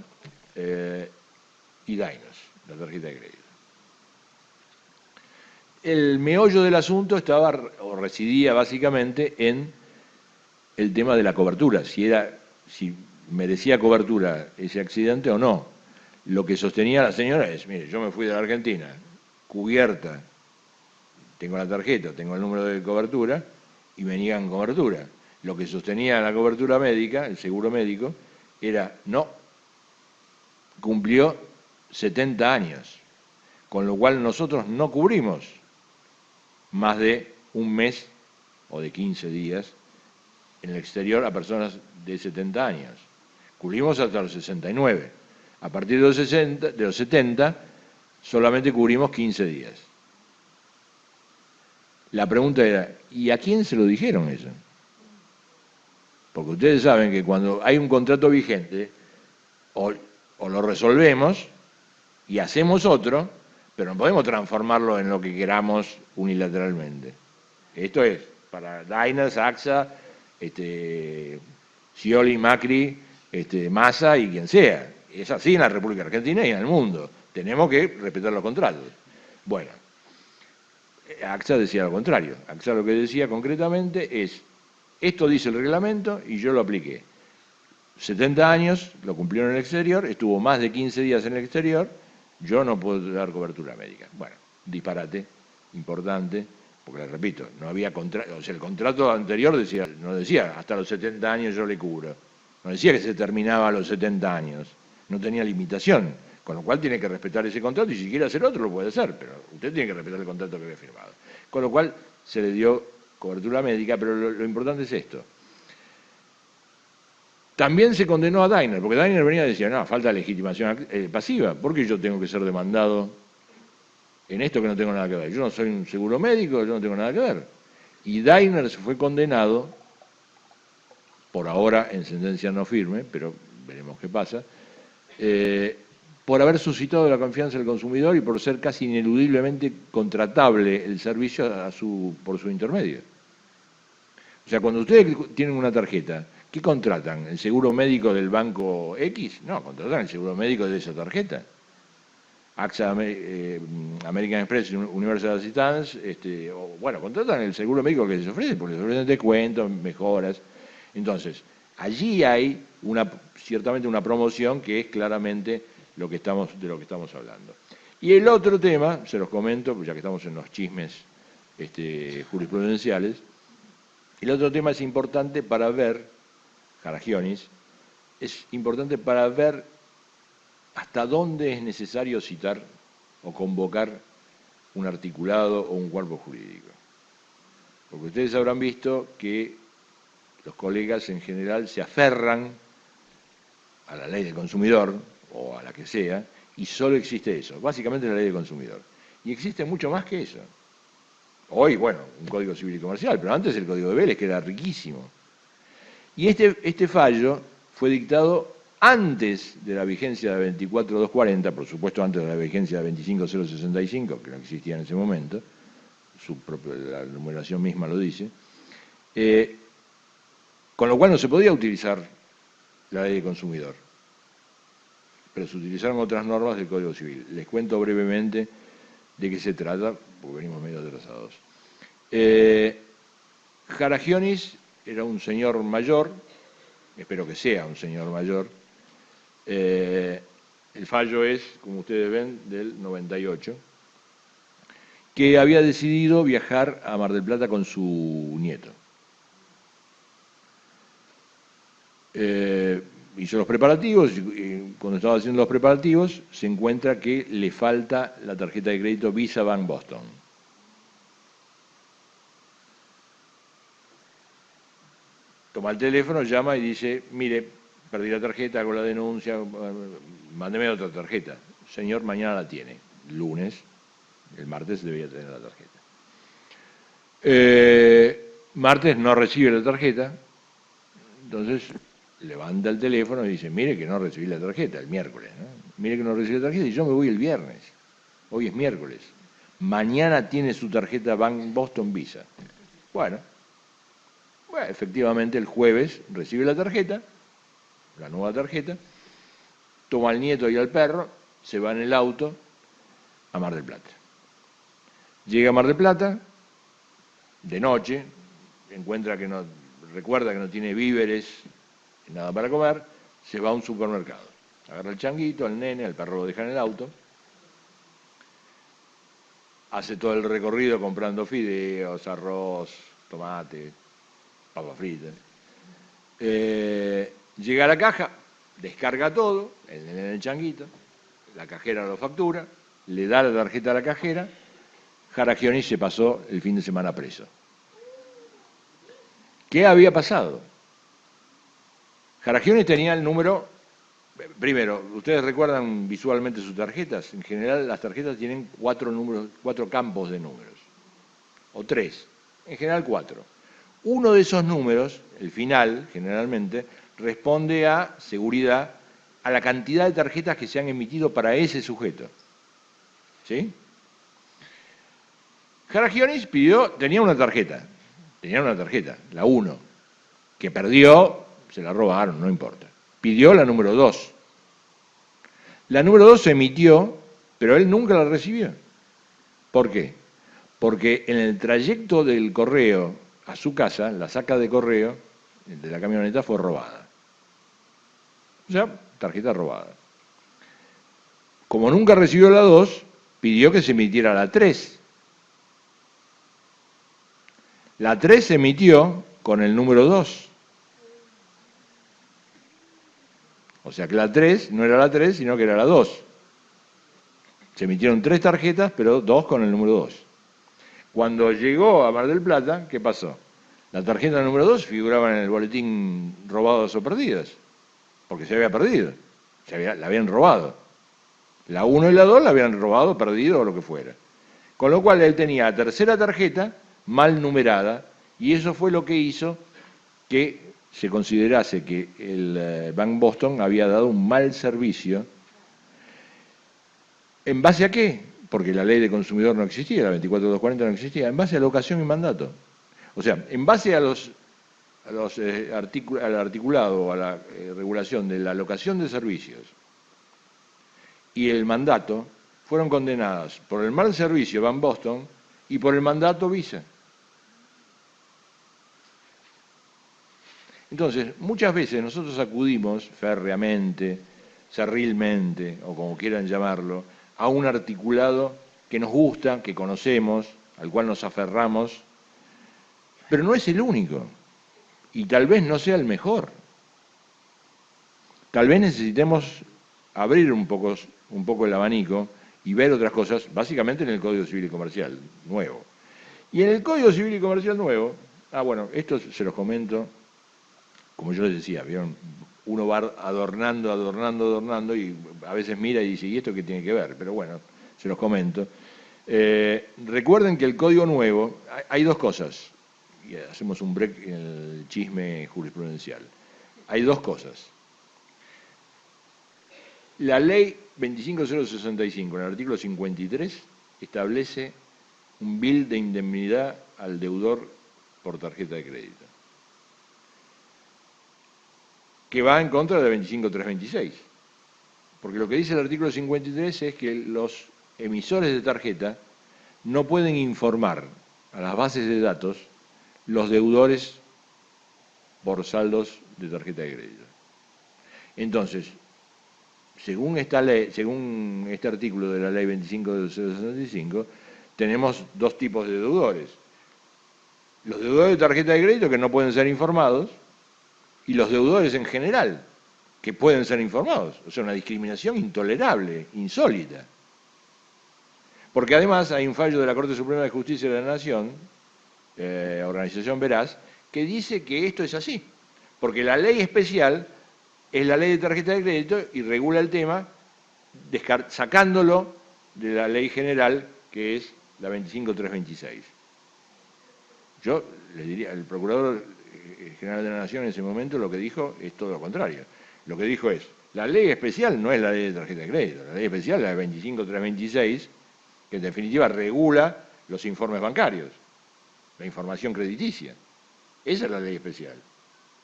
y Diners, la tarjeta de crédito. El meollo del asunto estaba o residía básicamente en el tema de la cobertura, si merecía cobertura ese accidente o no. Lo que sostenía la señora es, mire, yo me fui de la Argentina, cubierta, tengo la tarjeta, tengo el número de cobertura, y me niegan cobertura. Lo que sostenía la cobertura médica, el seguro médico, era, no, cumplió 70 años, con lo cual nosotros no cubrimos más de un mes o de 15 días en el exterior a personas de 70 años. Cubrimos hasta los 69. A partir de los 70, solamente cubrimos 15 días. La pregunta era, ¿y a quién se lo dijeron eso? Porque ustedes saben que cuando hay un contrato vigente, o lo resolvemos y hacemos otro, pero no podemos transformarlo en lo que queramos unilateralmente. Esto es para Diners, AXA, Scioli, Macri, Massa y quien sea. Es así en la República Argentina y en el mundo. Tenemos que respetar los contratos. Bueno, AXA decía lo contrario. AXA lo que decía concretamente es, esto dice el reglamento y yo lo apliqué. 70 años, lo cumplió en el exterior, estuvo más de 15 días en el exterior, yo no puedo dar cobertura médica. Bueno, disparate, importante, porque les repito, no había contrato, o sea, el contrato anterior no decía hasta los 70 años yo le cubro, no decía que se terminaba a los 70 años, no tenía limitación, con lo cual tiene que respetar ese contrato y si quiere hacer otro lo puede hacer, pero usted tiene que respetar el contrato que había firmado. Con lo cual se le dio cobertura médica, pero lo importante es esto. También se condenó a Diners, porque Diners venía y decía, no, falta legitimación pasiva, ¿por qué yo tengo que ser demandado en esto que no tengo nada que ver? Yo no soy un seguro médico, yo no tengo nada que ver. Y Diners fue condenado, por ahora en sentencia no firme, pero veremos qué pasa, por haber suscitado la confianza del consumidor y por ser casi ineludiblemente contratable el servicio por su intermedio. O sea, cuando ustedes tienen una tarjeta, ¿qué contratan? ¿El seguro médico del banco X? No, contratan el seguro médico de esa tarjeta. AXA, American Express, Universal Assistance, bueno, contratan el seguro médico que les ofrece, porque les ofrecen descuentos, mejoras. Entonces, allí hay ciertamente una promoción que es claramente de lo que estamos hablando. Y el otro tema, se los comento, ya que estamos en los chismes jurisprudenciales, el otro tema es importante para ver, Jaragionis, es importante para ver hasta dónde es necesario citar o convocar un articulado o un cuerpo jurídico. Porque ustedes habrán visto que los colegas en general se aferran a la ley del consumidor, o a la que sea, y solo existe eso, básicamente la ley del consumidor. Y existe mucho más que eso. Hoy, bueno, un Código Civil y Comercial, pero antes el Código de Vélez, que era riquísimo. Y este fallo fue dictado antes de la vigencia de 24.240, por supuesto antes de la vigencia de 25.065, que no existía en ese momento, la numeración misma lo dice, con lo cual no se podía utilizar la ley de consumidor, pero se utilizaron otras normas del Código Civil. Les cuento brevemente de qué se trata, porque venimos medio atrasados. Jaragionis era un señor mayor, espero que sea un señor mayor. El fallo es, como ustedes ven, del 98, que había decidido viajar a Mar del Plata con su nieto. hizo los preparativos y cuando estaba haciendo los preparativos se encuentra que le falta la tarjeta de crédito Visa Bank Boston. Toma el teléfono, llama y dice, mire, perdí la tarjeta, hago la denuncia, mándeme otra tarjeta. Señor, mañana la tiene. Lunes, el martes debía tener la tarjeta. Martes no recibe la tarjeta, entonces levanta el teléfono y dice, mire que no recibí la tarjeta, el miércoles, ¿no? Mire que no recibí la tarjeta y yo me voy el viernes. Hoy es miércoles. Mañana tiene su tarjeta Bank Boston Visa. Bueno, efectivamente el jueves recibe la tarjeta, la nueva tarjeta, toma al nieto y al perro, se va en el auto a Mar del Plata. Llega a Mar del Plata, de noche, recuerda que no tiene víveres, nada para comer, se va a un supermercado. Agarra el changuito, al nene, al perro lo deja en el auto, hace todo el recorrido comprando fideos, arroz, tomate, papas fritas. Llega a la caja, descarga todo, el nene en el changuito, la cajera lo factura, le da la tarjeta a la cajera. Jaragioni se pasó el fin de semana preso. ¿Qué había pasado? Jaragioni tenía el número. Primero, ¿ustedes recuerdan visualmente sus tarjetas? En general las tarjetas tienen 4 campos de números, o 3, en general 4. Uno de esos números, el final, generalmente, responde a seguridad, a la cantidad de tarjetas que se han emitido para ese sujeto. ¿Sí? Jaragioni tenía una tarjeta, la 1, que perdió, se la robaron, no importa. Pidió la número 2. La número 2 se emitió, pero él nunca la recibió. ¿Por qué? Porque en el trayecto del correo a su casa, la saca de correo de la camioneta fue robada. O sea, tarjeta robada. Como nunca recibió la 2, pidió que se emitiera la 3. La 3 se emitió con el número 2. O sea que la 3 no era la 3, sino que era la 2. Se emitieron 3 tarjetas, pero 2 con el número 2. Cuando llegó a Mar del Plata, ¿qué pasó? La tarjeta número 2 figuraba en el boletín robados o perdidas, porque se había perdido, la habían robado. La 1 y la 2 la habían robado, perdido o lo que fuera. Con lo cual él tenía la tercera tarjeta mal numerada, y eso fue lo que hizo que se considerase que el Bank Boston había dado un mal servicio. ¿En base a qué? Porque la ley de consumidor no existía, la 24240 no existía, en base a la ocasión y mandato. O sea, en base al articulado o a la regulación de la locación de servicios y el mandato, fueron condenadas por el mal servicio Bank Boston y por el mandato Visa. Entonces, muchas veces nosotros acudimos férreamente, cerrilmente, o como quieran llamarlo, a un articulado que nos gusta, que conocemos, al cual nos aferramos, pero no es el único, y tal vez no sea el mejor. Tal vez necesitemos abrir un poco el abanico y ver otras cosas, básicamente en el Código Civil y Comercial nuevo. Y en el Código Civil y Comercial nuevo, bueno, esto se los comento. Como yo les decía, ¿vieron? Uno va adornando y a veces mira y dice, ¿y esto qué tiene que ver? Pero bueno, se los comento. Recuerden que el Código Nuevo, hay 2 cosas, y hacemos un break en el chisme jurisprudencial. Hay 2 cosas. La ley 25065, en el artículo 53, establece un bill de indemnidad al deudor por tarjeta de crédito, que va en contra de 25326. Porque lo que dice el artículo 53 es que los emisores de tarjeta no pueden informar a las bases de datos los deudores por saldos de tarjeta de crédito. Entonces, según esta ley, según este artículo de la ley 25065, tenemos 2 tipos de deudores. Los deudores de tarjeta de crédito que no pueden ser informados, y los deudores en general, que pueden ser informados. O sea, una discriminación intolerable, insólita. Porque además hay un fallo de la Corte Suprema de Justicia de la Nación, Organización Veraz, que dice que esto es así. Porque la ley especial es la ley de tarjeta de crédito y regula el tema sacándolo de la ley general, que es la 25326. Yo le diría, el Procurador General de la Nación en ese momento lo que dijo es todo lo contrario. Lo que dijo es, la ley especial no es la ley de tarjeta de crédito, la ley especial es la 25326, que en definitiva regula los informes bancarios, la información crediticia. Esa es la ley especial,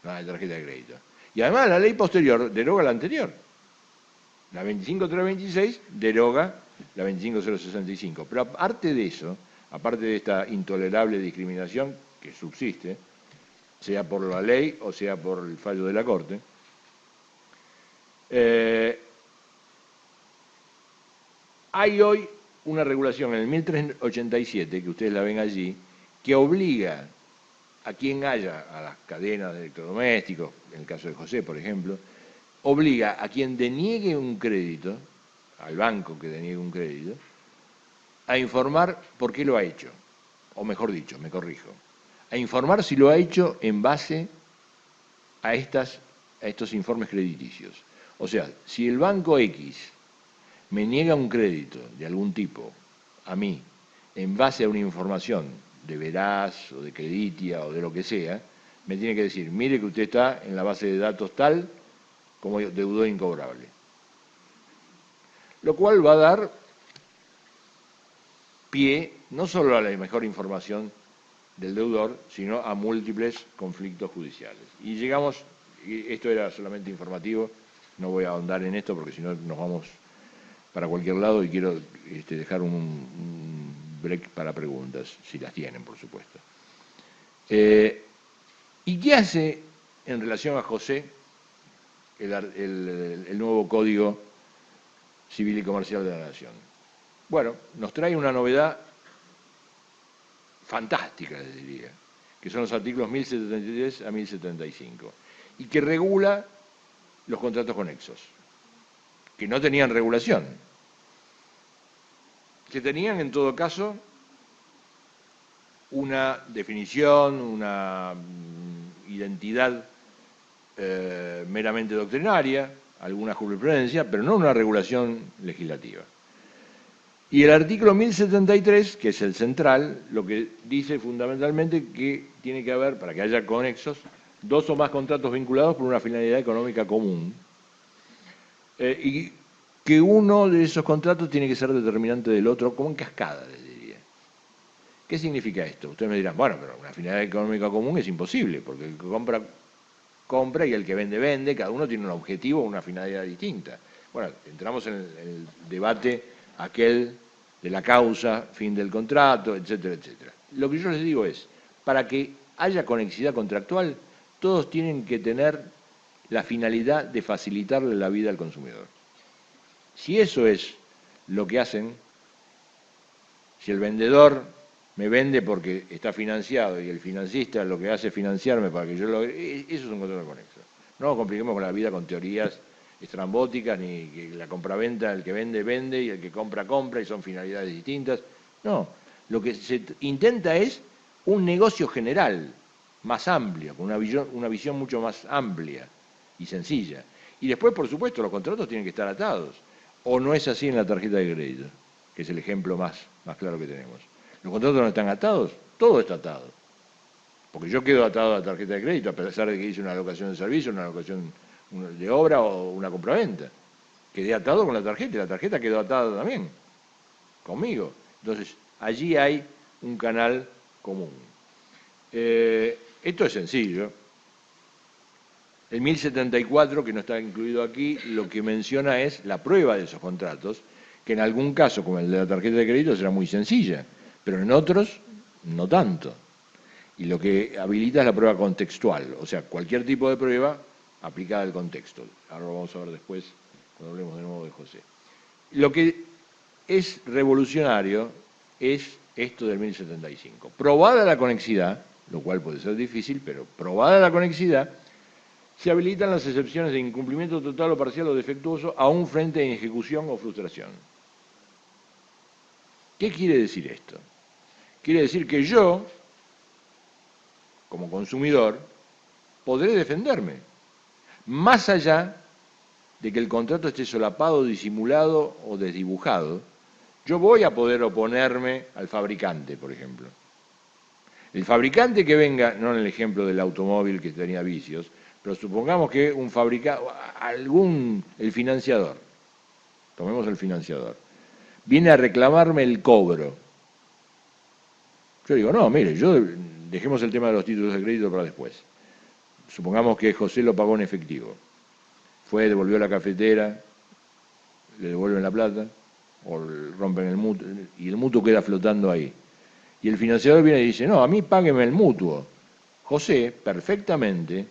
la de tarjeta de crédito. Y además la ley posterior deroga la anterior. La 25326 deroga la 25065. Pero aparte de eso, aparte de esta intolerable discriminación que subsiste, sea por la ley o sea por el fallo de la Corte, hay hoy una regulación en el 1387, que ustedes la ven allí, que obliga a quien haya, a las cadenas de electrodomésticos, en el caso de José, por ejemplo, obliga a quien deniegue un crédito, al banco que deniegue un crédito, a informar por qué lo ha hecho. O mejor dicho, me corrijo, a informar si lo ha hecho en base a estos informes crediticios. O sea, si el banco X me niega un crédito de algún tipo a mí en base a una información de Veraz o de Creditia o de lo que sea, me tiene que decir, mire que usted está en la base de datos tal como deudor incobrable. Lo cual va a dar pie no solo a la mejor información del deudor, sino a múltiples conflictos judiciales. Y llegamos, y esto era solamente informativo, no voy a ahondar en esto porque si no nos vamos para cualquier lado y quiero dejar un break para preguntas, si las tienen, por supuesto. ¿Y qué hace en relación a José el nuevo Código Civil y Comercial de la Nación? Bueno, nos trae una novedad fantástica, les diría, que son los artículos 1073 a 1075, y que regula los contratos conexos, que no tenían regulación, que tenían en todo caso una definición, una identidad meramente doctrinaria, alguna jurisprudencia, pero no una regulación legislativa. Y el artículo 1073, que es el central, lo que dice fundamentalmente que tiene que haber, para que haya conexos, 2 o más contratos vinculados por una finalidad económica común, y que uno de esos contratos tiene que ser determinante del otro, como en cascada, les diría. ¿Qué significa esto? Ustedes me dirán, bueno, pero una finalidad económica común es imposible, porque el que compra y el que vende, cada uno tiene un objetivo o una finalidad distinta. Bueno, entramos en el debate aquel de la causa, fin del contrato, etcétera, etcétera. Lo que yo les digo es, para que haya conexidad contractual, todos tienen que tener la finalidad de facilitarle la vida al consumidor. Si eso es lo que hacen, si el vendedor me vende porque está financiado y el financista lo que hace es financiarme para que yo lo... Eso es un contrato conexo. No nos compliquemos con la vida con teorías estrambóticas, ni que la compraventa, el que vende y el que compra y son finalidades distintas. No, lo que se intenta es un negocio general, más amplio, con una visión mucho más amplia y sencilla. Y después, por supuesto, los contratos tienen que estar atados. ¿O no es así en la tarjeta de crédito? Que es el ejemplo más claro que tenemos. ¿Los contratos no están atados? Todo está atado. Porque yo quedo atado a la tarjeta de crédito, a pesar de que hice una alocación de servicio, una alocación de obra o una compraventa. Quedé atado con la tarjeta y la tarjeta quedó atada también, conmigo. Entonces, allí hay un canal común. Esto es sencillo. El 1074, que no está incluido aquí, lo que menciona es la prueba de esos contratos, que en algún caso, como el de la tarjeta de crédito, será muy sencilla, pero en otros no tanto. Y lo que habilita es la prueba contextual, o sea, cualquier tipo de prueba aplicada al contexto. Ahora lo vamos a ver después, cuando hablemos de nuevo de José. Lo que es revolucionario es esto del 1075. Probada la conexidad, lo cual puede ser difícil, pero probada la conexidad, se habilitan las excepciones de incumplimiento total o parcial o defectuoso aún frente a inejecución o frustración. ¿Qué quiere decir esto? Quiere decir que yo, como consumidor, podré defenderme, más allá de que el contrato esté solapado, disimulado o desdibujado. Yo voy a poder oponerme al fabricante, por ejemplo. El fabricante que venga, no en el ejemplo del automóvil que tenía vicios, pero supongamos que un fabricante, el financiador, tomemos el financiador, viene a reclamarme el cobro. Yo digo, no, mire, dejemos el tema de los títulos de crédito para después. Supongamos que José lo pagó en efectivo. Fue, devolvió la cafetera, le devuelven la plata, o rompen el mutuo, y el mutuo queda flotando ahí. Y el financiador viene y dice, no, a mí págueme el mutuo. José, perfectamente,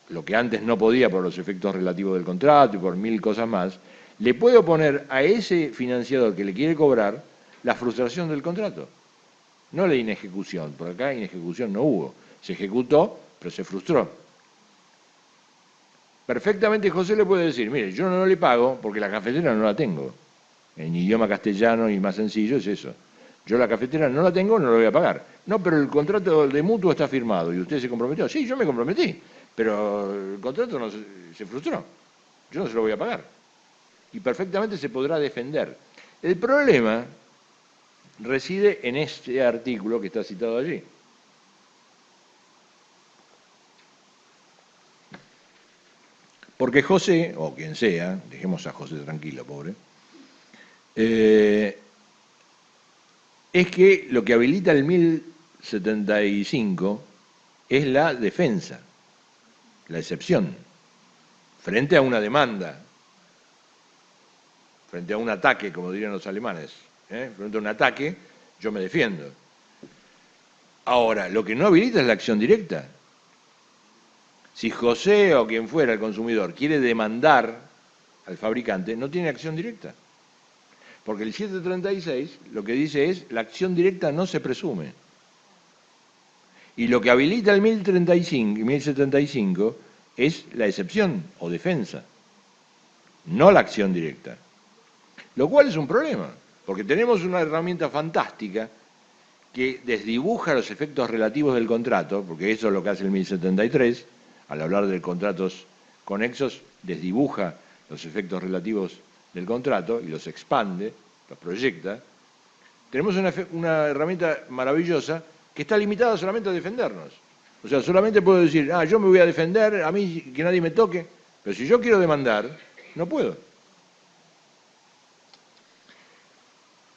lo que antes no podía por los efectos relativos del contrato y por 1000 cosas más, le puede oponer a ese financiador que le quiere cobrar la frustración del contrato. No la inejecución, por acá inejecución no hubo. Se ejecutó, pero se frustró. Perfectamente José le puede decir, mire, yo no le pago porque la cafetera no la tengo. En idioma castellano y más sencillo es eso. Yo la cafetera no la tengo, no la voy a pagar. No, pero el contrato de mutuo está firmado y usted se comprometió. Sí, yo me comprometí, pero el contrato no se frustró. Yo no se lo voy a pagar. Y perfectamente se podrá defender. El problema reside en este artículo que está citado allí. Porque José, o quien sea, dejemos a José tranquilo, pobre, es que lo que habilita el 1075 es la defensa, la excepción, frente a una demanda, frente a un ataque, como dirían los alemanes, frente a un ataque, yo me defiendo. Ahora, lo que no habilita es la acción directa. Si José o quien fuera el consumidor quiere demandar al fabricante, no tiene acción directa. Porque el 736 lo que dice es, la acción directa no se presume. Y lo que habilita el 1035 y 1075 es la excepción o defensa, no la acción directa. Lo cual es un problema, porque tenemos una herramienta fantástica que desdibuja los efectos relativos del contrato, porque eso es lo que hace el 1073, al hablar de contratos conexos, desdibuja los efectos relativos del contrato y los expande, los proyecta. Tenemos una herramienta maravillosa que está limitada solamente a defendernos. O sea, solamente puedo decir, yo me voy a defender, a mí que nadie me toque, pero si yo quiero demandar, no puedo.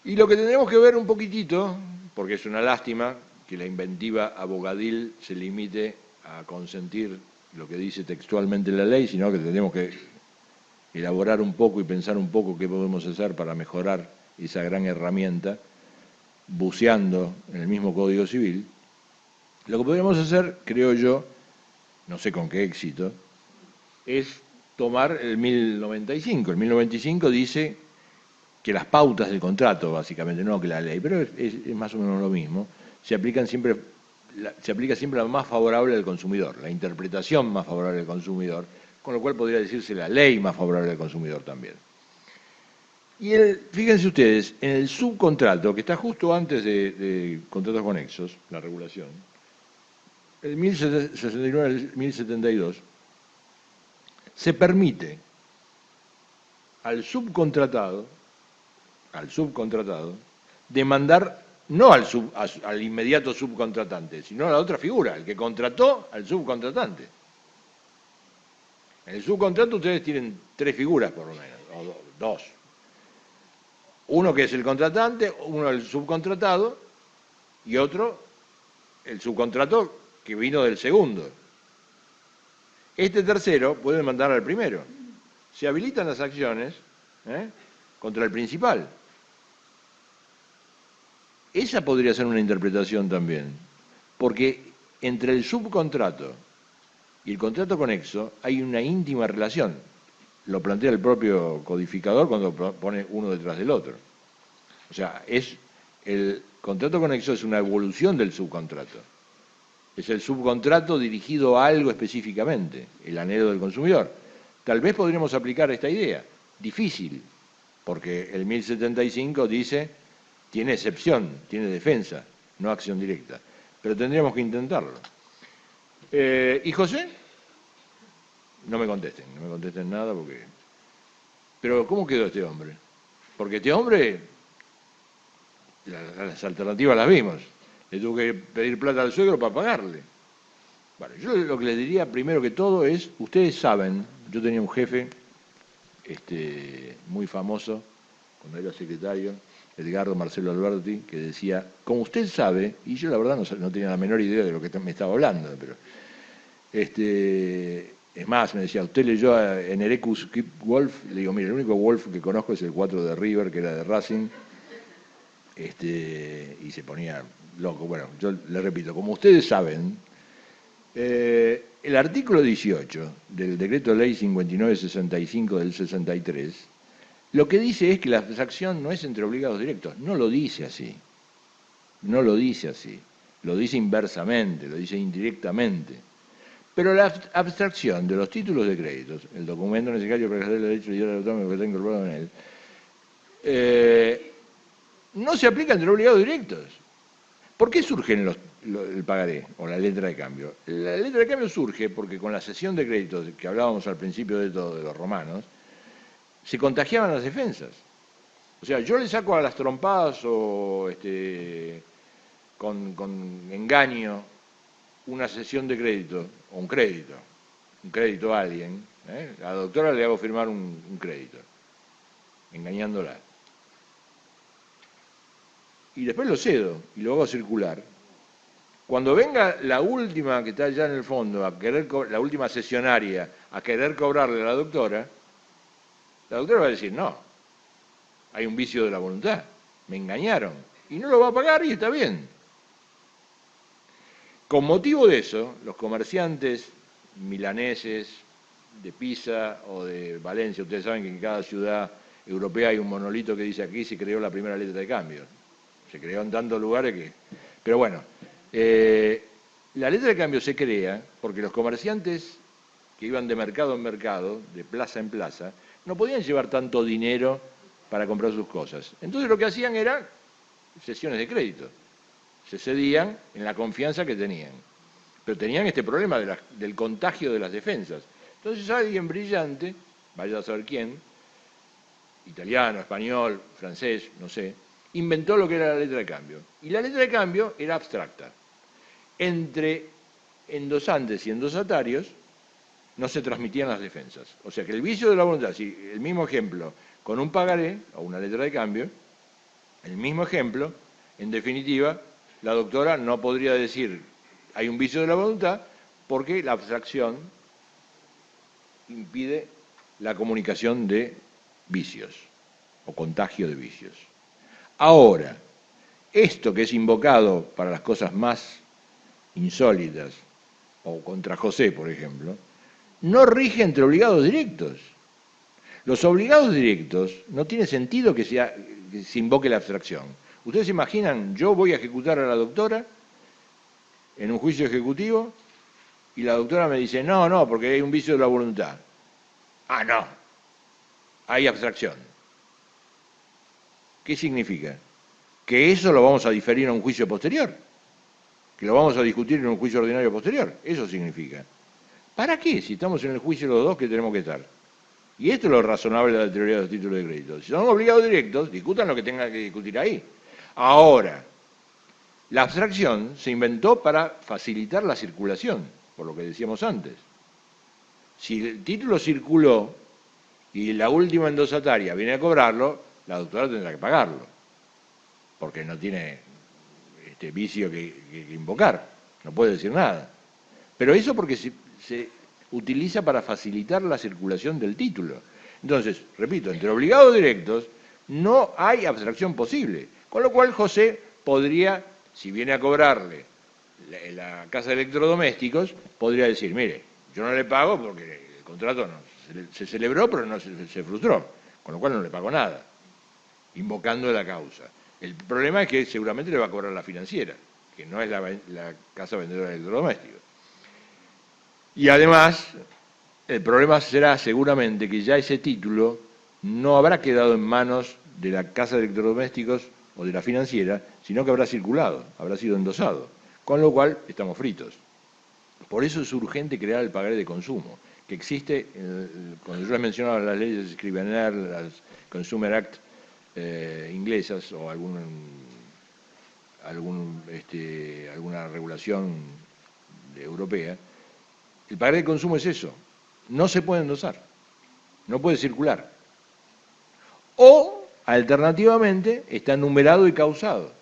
Y lo que tendremos que ver un poquitito, porque es una lástima que la inventiva abogadil se limite a consentir lo que dice textualmente la ley, sino que tenemos que elaborar un poco y pensar un poco qué podemos hacer para mejorar esa gran herramienta, buceando en el mismo Código Civil. Lo que podríamos hacer, creo yo, no sé con qué éxito, es tomar el 1095. El 1095 dice que las pautas del contrato, básicamente, no que la ley, pero es más o menos lo mismo, se aplica siempre la más favorable al consumidor, la interpretación más favorable al consumidor, con lo cual podría decirse la ley más favorable al consumidor también. Y fíjense ustedes, en el subcontrato, que está justo antes de contratos conexos, la regulación, el 1069 al 1072, se permite al subcontratado demandar no al inmediato subcontratante, sino a la otra figura, el que contrató al subcontratante. En el subcontrato ustedes tienen 3 figuras por lo menos, o 2. Uno que es el contratante, uno el subcontratado y otro el subcontrato que vino del segundo. Este tercero puede demandar al primero. Se habilitan las acciones contra el principal. Esa podría ser una interpretación también, porque entre el subcontrato y el contrato conexo hay una íntima relación. Lo plantea el propio codificador cuando pone uno detrás del otro. O sea, el contrato conexo es una evolución del subcontrato. Es el subcontrato dirigido a algo específicamente, el anhelo del consumidor. Tal vez podríamos aplicar esta idea. Difícil, porque el 1075 dice, tiene excepción, tiene defensa, no acción directa. Pero tendríamos que intentarlo. ¿Y José? No me contesten nada porque... Pero ¿cómo quedó este hombre? Porque este hombre, las alternativas las vimos. Le tuvo que pedir plata al suegro para pagarle. Bueno, yo lo que les diría primero que todo es, ustedes saben, yo tenía un jefe muy famoso, cuando era secretario, Edgardo Marcelo Alberti, que decía, como usted sabe, y yo la verdad no tenía la menor idea de lo que me estaba hablando, pero es más, me decía, usted leyó en Erecus Wolf, le digo, mire, el único Wolf que conozco es el 4 de River, que era de Racing, y se ponía loco. Bueno, yo le repito, como ustedes saben, el artículo 18 del decreto de ley 5965 del 63, lo que dice es que la abstracción no es entre obligados directos. No lo dice así. No lo dice así. Lo dice inversamente, lo dice indirectamente. Pero la abstracción de los títulos de créditos, el documento necesario para ejercer el derecho de autónomo que está incorporado en él, no se aplica entre obligados directos. ¿Por qué surge el pagaré o la letra de cambio? La letra de cambio surge porque con la cesión de créditos que hablábamos al principio de todo, de los romanos, se contagiaban las defensas. O sea, yo le saco a las trompadas o con engaño una cesión de crédito, o un crédito a alguien, a la doctora le hago firmar un crédito, engañándola. Y después lo cedo y lo hago circular. Cuando venga la última que está allá en el fondo, la última sesionaria, a querer cobrarle a la doctora va a decir, no, hay un vicio de la voluntad, me engañaron, y no lo va a pagar y está bien. Con motivo de eso, los comerciantes milaneses de Pisa o de Valencia, ustedes saben que en cada ciudad europea hay un monolito que dice aquí se creó la primera letra de cambio. Se creó en tantos lugares que... Pero bueno, la letra de cambio se crea porque los comerciantes que iban de mercado en mercado, de plaza en plaza, no podían llevar tanto dinero para comprar sus cosas. Entonces lo que hacían era cesiones de crédito. Se cedían en la confianza que tenían. Pero tenían este problema del contagio de las defensas. Entonces alguien brillante, vaya a saber quién, italiano, español, francés, no sé, inventó lo que era la letra de cambio. Y la letra de cambio era abstracta. Entre endosantes y endosatarios no se transmitían las defensas. O sea que el vicio de la voluntad, si el mismo ejemplo con un pagaré o una letra de cambio, el mismo ejemplo, en definitiva, la doctora no podría decir hay un vicio de la voluntad porque la abstracción impide la comunicación de vicios o contagio de vicios. Ahora, esto que es invocado para las cosas más insólitas, o contra José, por ejemplo, no rige entre obligados directos. Los obligados directos no tiene sentido que se invoque la abstracción. Ustedes se imaginan, yo voy a ejecutar a la doctora en un juicio ejecutivo y la doctora me dice, no, porque hay un vicio de la voluntad. Ah, no, hay abstracción. ¿Qué significa? Que eso lo vamos a diferir a un juicio posterior, que lo vamos a discutir en un juicio ordinario posterior. Eso significa. ¿Para qué? Si estamos en el juicio los dos que tenemos que estar. Y esto es lo razonable de la teoría de los títulos de crédito. Si son obligados directos, discutan lo que tengan que discutir ahí. Ahora, la abstracción se inventó para facilitar la circulación, por lo que decíamos antes. Si el título circuló y la última endosataria viene a cobrarlo, la doctora tendrá que pagarlo, porque no tiene vicio que invocar, no puede decir nada. Pero eso porque se utiliza para facilitar la circulación del título. Entonces, repito, entre obligados directos no hay abstracción posible, con lo cual José podría, si viene a cobrarle la casa de electrodomésticos, podría decir, mire, yo no le pago porque el contrato se celebró, pero no se frustró, con lo cual no le pago nada, invocando la causa. El problema es que seguramente le va a cobrar la financiera, que no es la casa vendedora de electrodomésticos. Y además, el problema será seguramente que ya ese título no habrá quedado en manos de la casa de electrodomésticos o de la financiera, sino que habrá circulado, habrá sido endosado, con lo cual estamos fritos. Por eso es urgente crear el pagaré de consumo, que existe, cuando yo les mencionaba las leyes de Scrivener, las Consumer Act inglesas o alguna regulación europea, el pagaré de consumo es eso, no se puede endosar, no puede circular. O, alternativamente, está numerado y causado.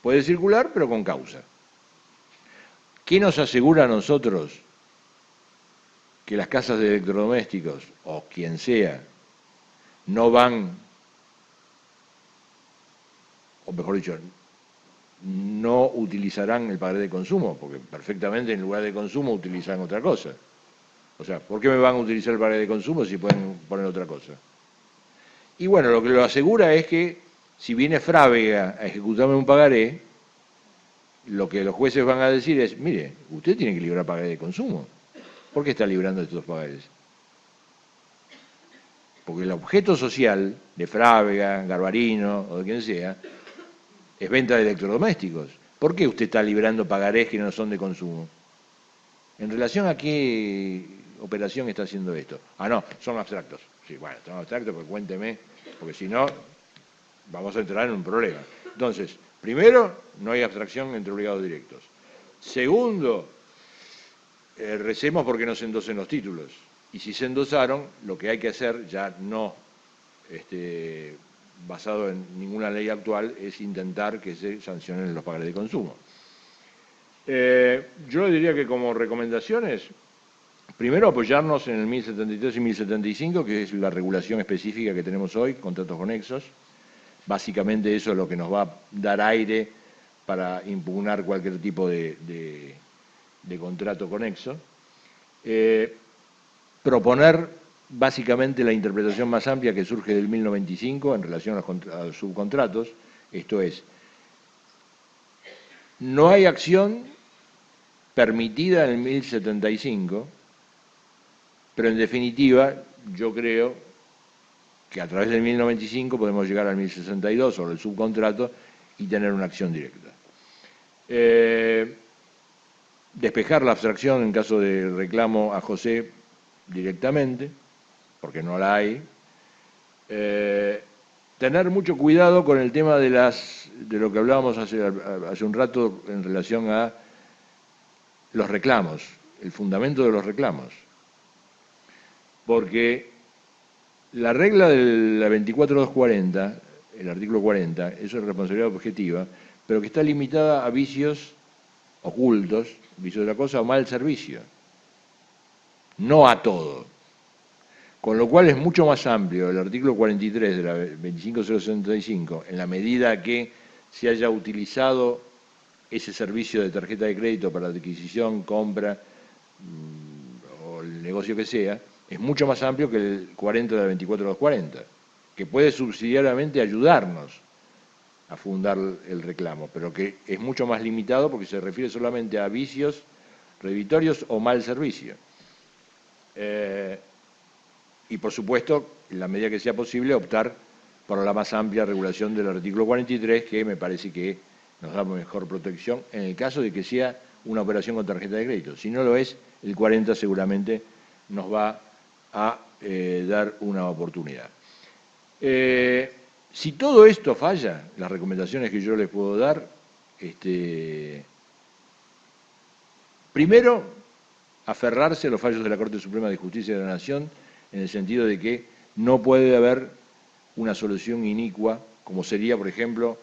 Puede circular, pero con causa. ¿Qué nos asegura a nosotros que las casas de electrodomésticos, o quien sea, no van, o mejor dicho, no utilizarán el pagaré de consumo? Porque perfectamente en lugar de consumo utilizan otra cosa. O sea, ¿por qué me van a utilizar el pagaré de consumo si pueden poner otra cosa? Y bueno, lo que lo asegura es que si viene Frávega a ejecutarme un pagaré, lo que los jueces van a decir es, mire, usted tiene que librar pagaré de consumo. ¿Por qué está librando estos pagares? Porque el objeto social de Frávega, Garbarino o de quien sea, es venta de electrodomésticos. ¿Por qué usted está librando pagarés que no son de consumo? ¿En relación a qué operación está haciendo esto? Ah, no, son abstractos. Sí, bueno, son abstractos, pues cuénteme, porque si no, vamos a entrar en un problema. Entonces, primero, no hay abstracción entre obligados directos. Segundo, recemos porque no se endosen los títulos. Y si se endosaron, lo que hay que hacer, ya no basado en ninguna ley actual, es intentar que se sancionen los pagarés de consumo. Yo le diría que como recomendaciones, primero apoyarnos en el 1073 y 1075, que es la regulación específica que tenemos hoy, contratos conexos. Básicamente eso es lo que nos va a dar aire para impugnar cualquier tipo de contrato conexo. Proponer básicamente la interpretación más amplia que surge del 1095 en relación a los subcontratos, esto es, no hay acción permitida en el 1075, pero en definitiva yo creo que a través del 1095 podemos llegar al 1062 sobre el subcontrato y tener una acción directa. Despejar la abstracción en caso de reclamo a José directamente, porque no la hay. Tener mucho cuidado con el tema de lo que hablábamos hace un rato en relación a los reclamos, el fundamento de los reclamos. Porque la regla de la 24240, el artículo 40, eso es responsabilidad objetiva, pero que está limitada a vicios ocultos, vicios de la cosa o mal servicio, no a todo. Con lo cual es mucho más amplio el artículo 43 de la 25065, en la medida que se haya utilizado ese servicio de tarjeta de crédito para adquisición, compra o el negocio que sea, es mucho más amplio que el 40 de la 24240, que puede subsidiariamente ayudarnos a fundar el reclamo, pero que es mucho más limitado porque se refiere solamente a vicios redditorios o mal servicio. Y por supuesto, en la medida que sea posible, optar por la más amplia regulación del artículo 43, que me parece que nos da mejor protección en el caso de que sea una operación con tarjeta de crédito. Si no lo es, el 40 seguramente nos va a dar una oportunidad. Si todo esto falla, las recomendaciones que yo les puedo dar, primero, aferrarse a los fallos de la Corte Suprema de Justicia de la Nación, en el sentido de que no puede haber una solución inicua, como sería, por ejemplo,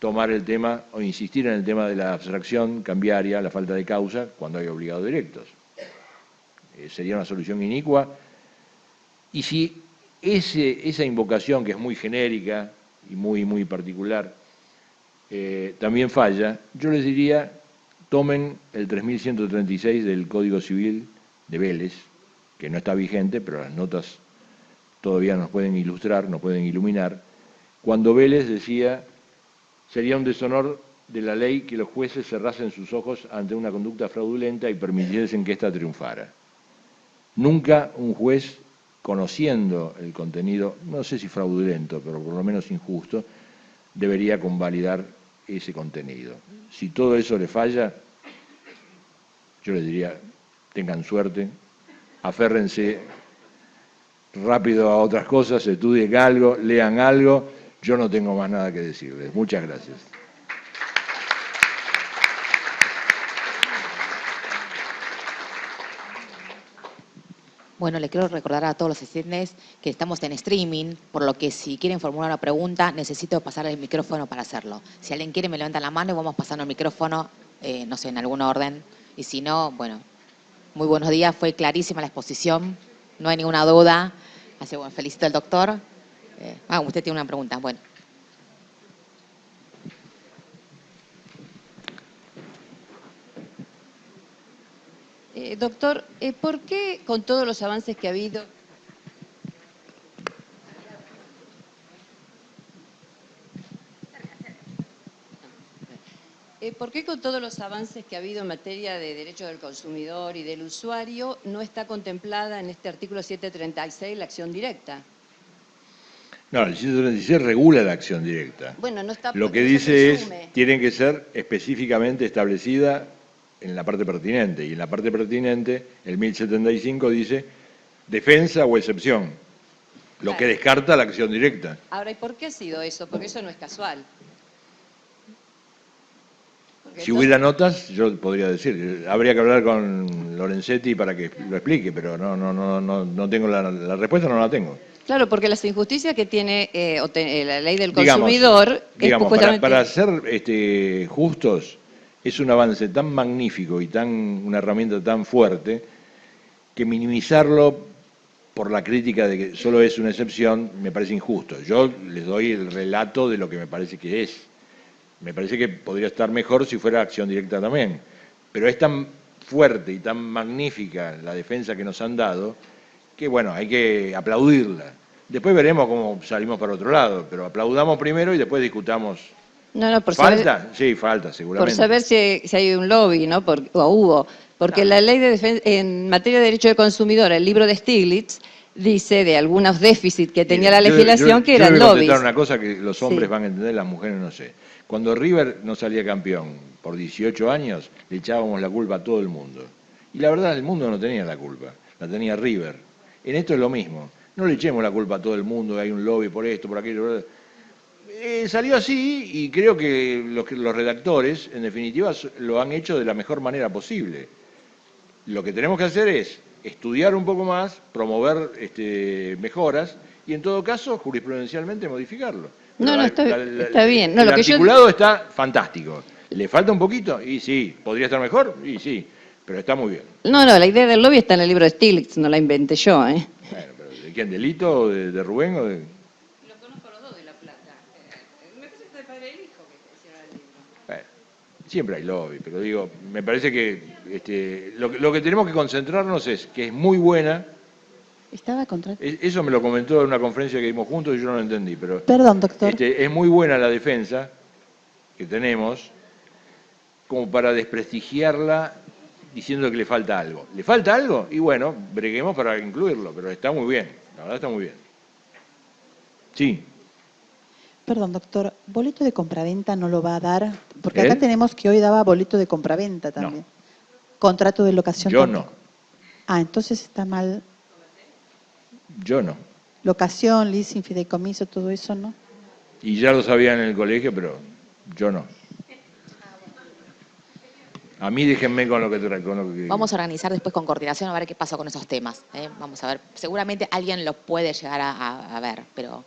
tomar el tema o insistir en el tema de la abstracción cambiaria, la falta de causa, cuando hay obligados directos. Sería una solución inicua. Y si esa invocación, que es muy genérica y muy particular, también falla, yo les diría, tomen el 3136 del Código Civil de Vélez, que no está vigente, pero las notas todavía nos pueden ilustrar, nos pueden iluminar, cuando Vélez decía, sería un deshonor de la ley que los jueces cerrasen sus ojos ante una conducta fraudulenta y permitiesen que ésta triunfara. Nunca un juez, conociendo el contenido, no sé si fraudulento, pero por lo menos injusto, debería convalidar ese contenido. Si todo eso le falla, yo les diría, tengan suerte, aférrense rápido a otras cosas, estudien algo, lean algo. Yo no tengo más nada que decirles. Muchas gracias. Bueno, le quiero recordar a todos los asistentes que estamos en streaming, por lo que si quieren formular una pregunta, necesito pasar el micrófono para hacerlo. Si alguien quiere, me levanta la mano y vamos pasando el micrófono, no sé, en algún orden. Y si no, bueno, muy buenos días, fue clarísima la exposición, no hay ninguna duda. Así que bueno, felicito al doctor. Usted tiene una pregunta, bueno. Doctor, ¿por qué con todos los avances que ha habido... ¿Por qué con todos los avances que ha habido en materia de derechos del consumidor y del usuario no está contemplada en este artículo 736 la acción directa? No, el 736 regula la acción directa. Bueno, no está... Lo que dice es, tienen que ser específicamente establecidas en la parte pertinente, y en la parte pertinente, el 1075 dice defensa o excepción, lo que descarta la acción directa. Ahora, ¿y por qué ha sido eso? Porque eso no es casual. Si hubiera notas, yo podría decir, habría que hablar con Lorenzetti para que lo explique, pero no tengo la respuesta, no la tengo. Claro, porque las injusticias que tiene la ley del consumidor... Digamos, para ser justos, es un avance tan magnífico y una herramienta tan fuerte que minimizarlo por la crítica de que solo es una excepción me parece injusto. Yo les doy el relato de lo que me parece que es. Me parece que podría estar mejor si fuera acción directa también. Pero es tan fuerte y tan magnífica la defensa que nos han dado que, bueno, hay que aplaudirla. Después veremos cómo salimos para otro lado, pero aplaudamos primero y después discutamos. No, por ¿Falta? Saber, sí, falta, seguramente. Por saber si hay un lobby, ¿no? O hubo. Porque la ley de en materia de derecho del consumidor, el libro de Stiglitz, dice de algunos déficits que tenía la legislación que eran lobbies. Yo voy a contestar una cosa que los hombres van a entender, las mujeres no sé. Cuando River no salía campeón por 18 años, le echábamos la culpa a todo el mundo. Y la verdad, el mundo no tenía la culpa, la tenía River. En esto es lo mismo. No le echemos la culpa a todo el mundo, hay un lobby por esto, por aquello. Salió así y creo que los redactores, en definitiva, lo han hecho de la mejor manera posible. Lo que tenemos que hacer es estudiar un poco más, promover mejoras y, en todo caso, jurisprudencialmente modificarlo. Está bien. No, el articulado está fantástico. ¿Le falta un poquito? Y sí. ¿Podría estar mejor? Y sí. Pero está muy bien. No, la idea del lobby está en el libro de Stiglitz, no la inventé yo, ¿eh? Bueno, pero ¿de quién? ¿De Lito? ¿De Rubén? ¿O de...? Lo conozco a los dos de La Plata. Me parece que fue el padre del hijo que hicieron el libro. Bueno, siempre hay lobby, pero digo, me parece que lo que tenemos que concentrarnos es que es muy buena. Estaba contra... Eso me lo comentó en una conferencia que dimos juntos y yo no lo entendí, pero... Perdón, doctor. Es muy buena la defensa que tenemos como para desprestigiarla diciendo que le falta algo. ¿Le falta algo? Y bueno, breguemos para incluirlo, pero está muy bien, la verdad está muy bien. Sí. Perdón, doctor, ¿boleto de compraventa no lo va a dar? Porque acá tenemos que hoy daba boleto de compraventa también. No. Contrato de locación. Yo no. Entonces está mal... Yo no. Locación, leasing, fideicomiso, todo eso, ¿no? Y ya lo sabían en el colegio, pero yo no. A mí déjenme con lo que... Vamos a organizar después con coordinación a ver qué pasa con esos temas. Vamos a ver. Seguramente alguien los puede llegar a ver, pero...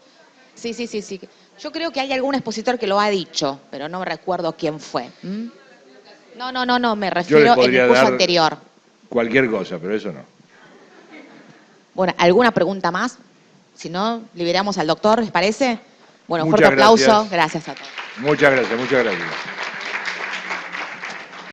Sí. Yo creo que hay algún expositor que lo ha dicho, pero no me recuerdo quién fue. No, me refiero al curso anterior. Cualquier cosa, pero eso no. Bueno, ¿alguna pregunta más? Si no, liberamos al doctor, ¿les parece? Bueno, fuerte aplauso. Gracias a todos. Muchas gracias.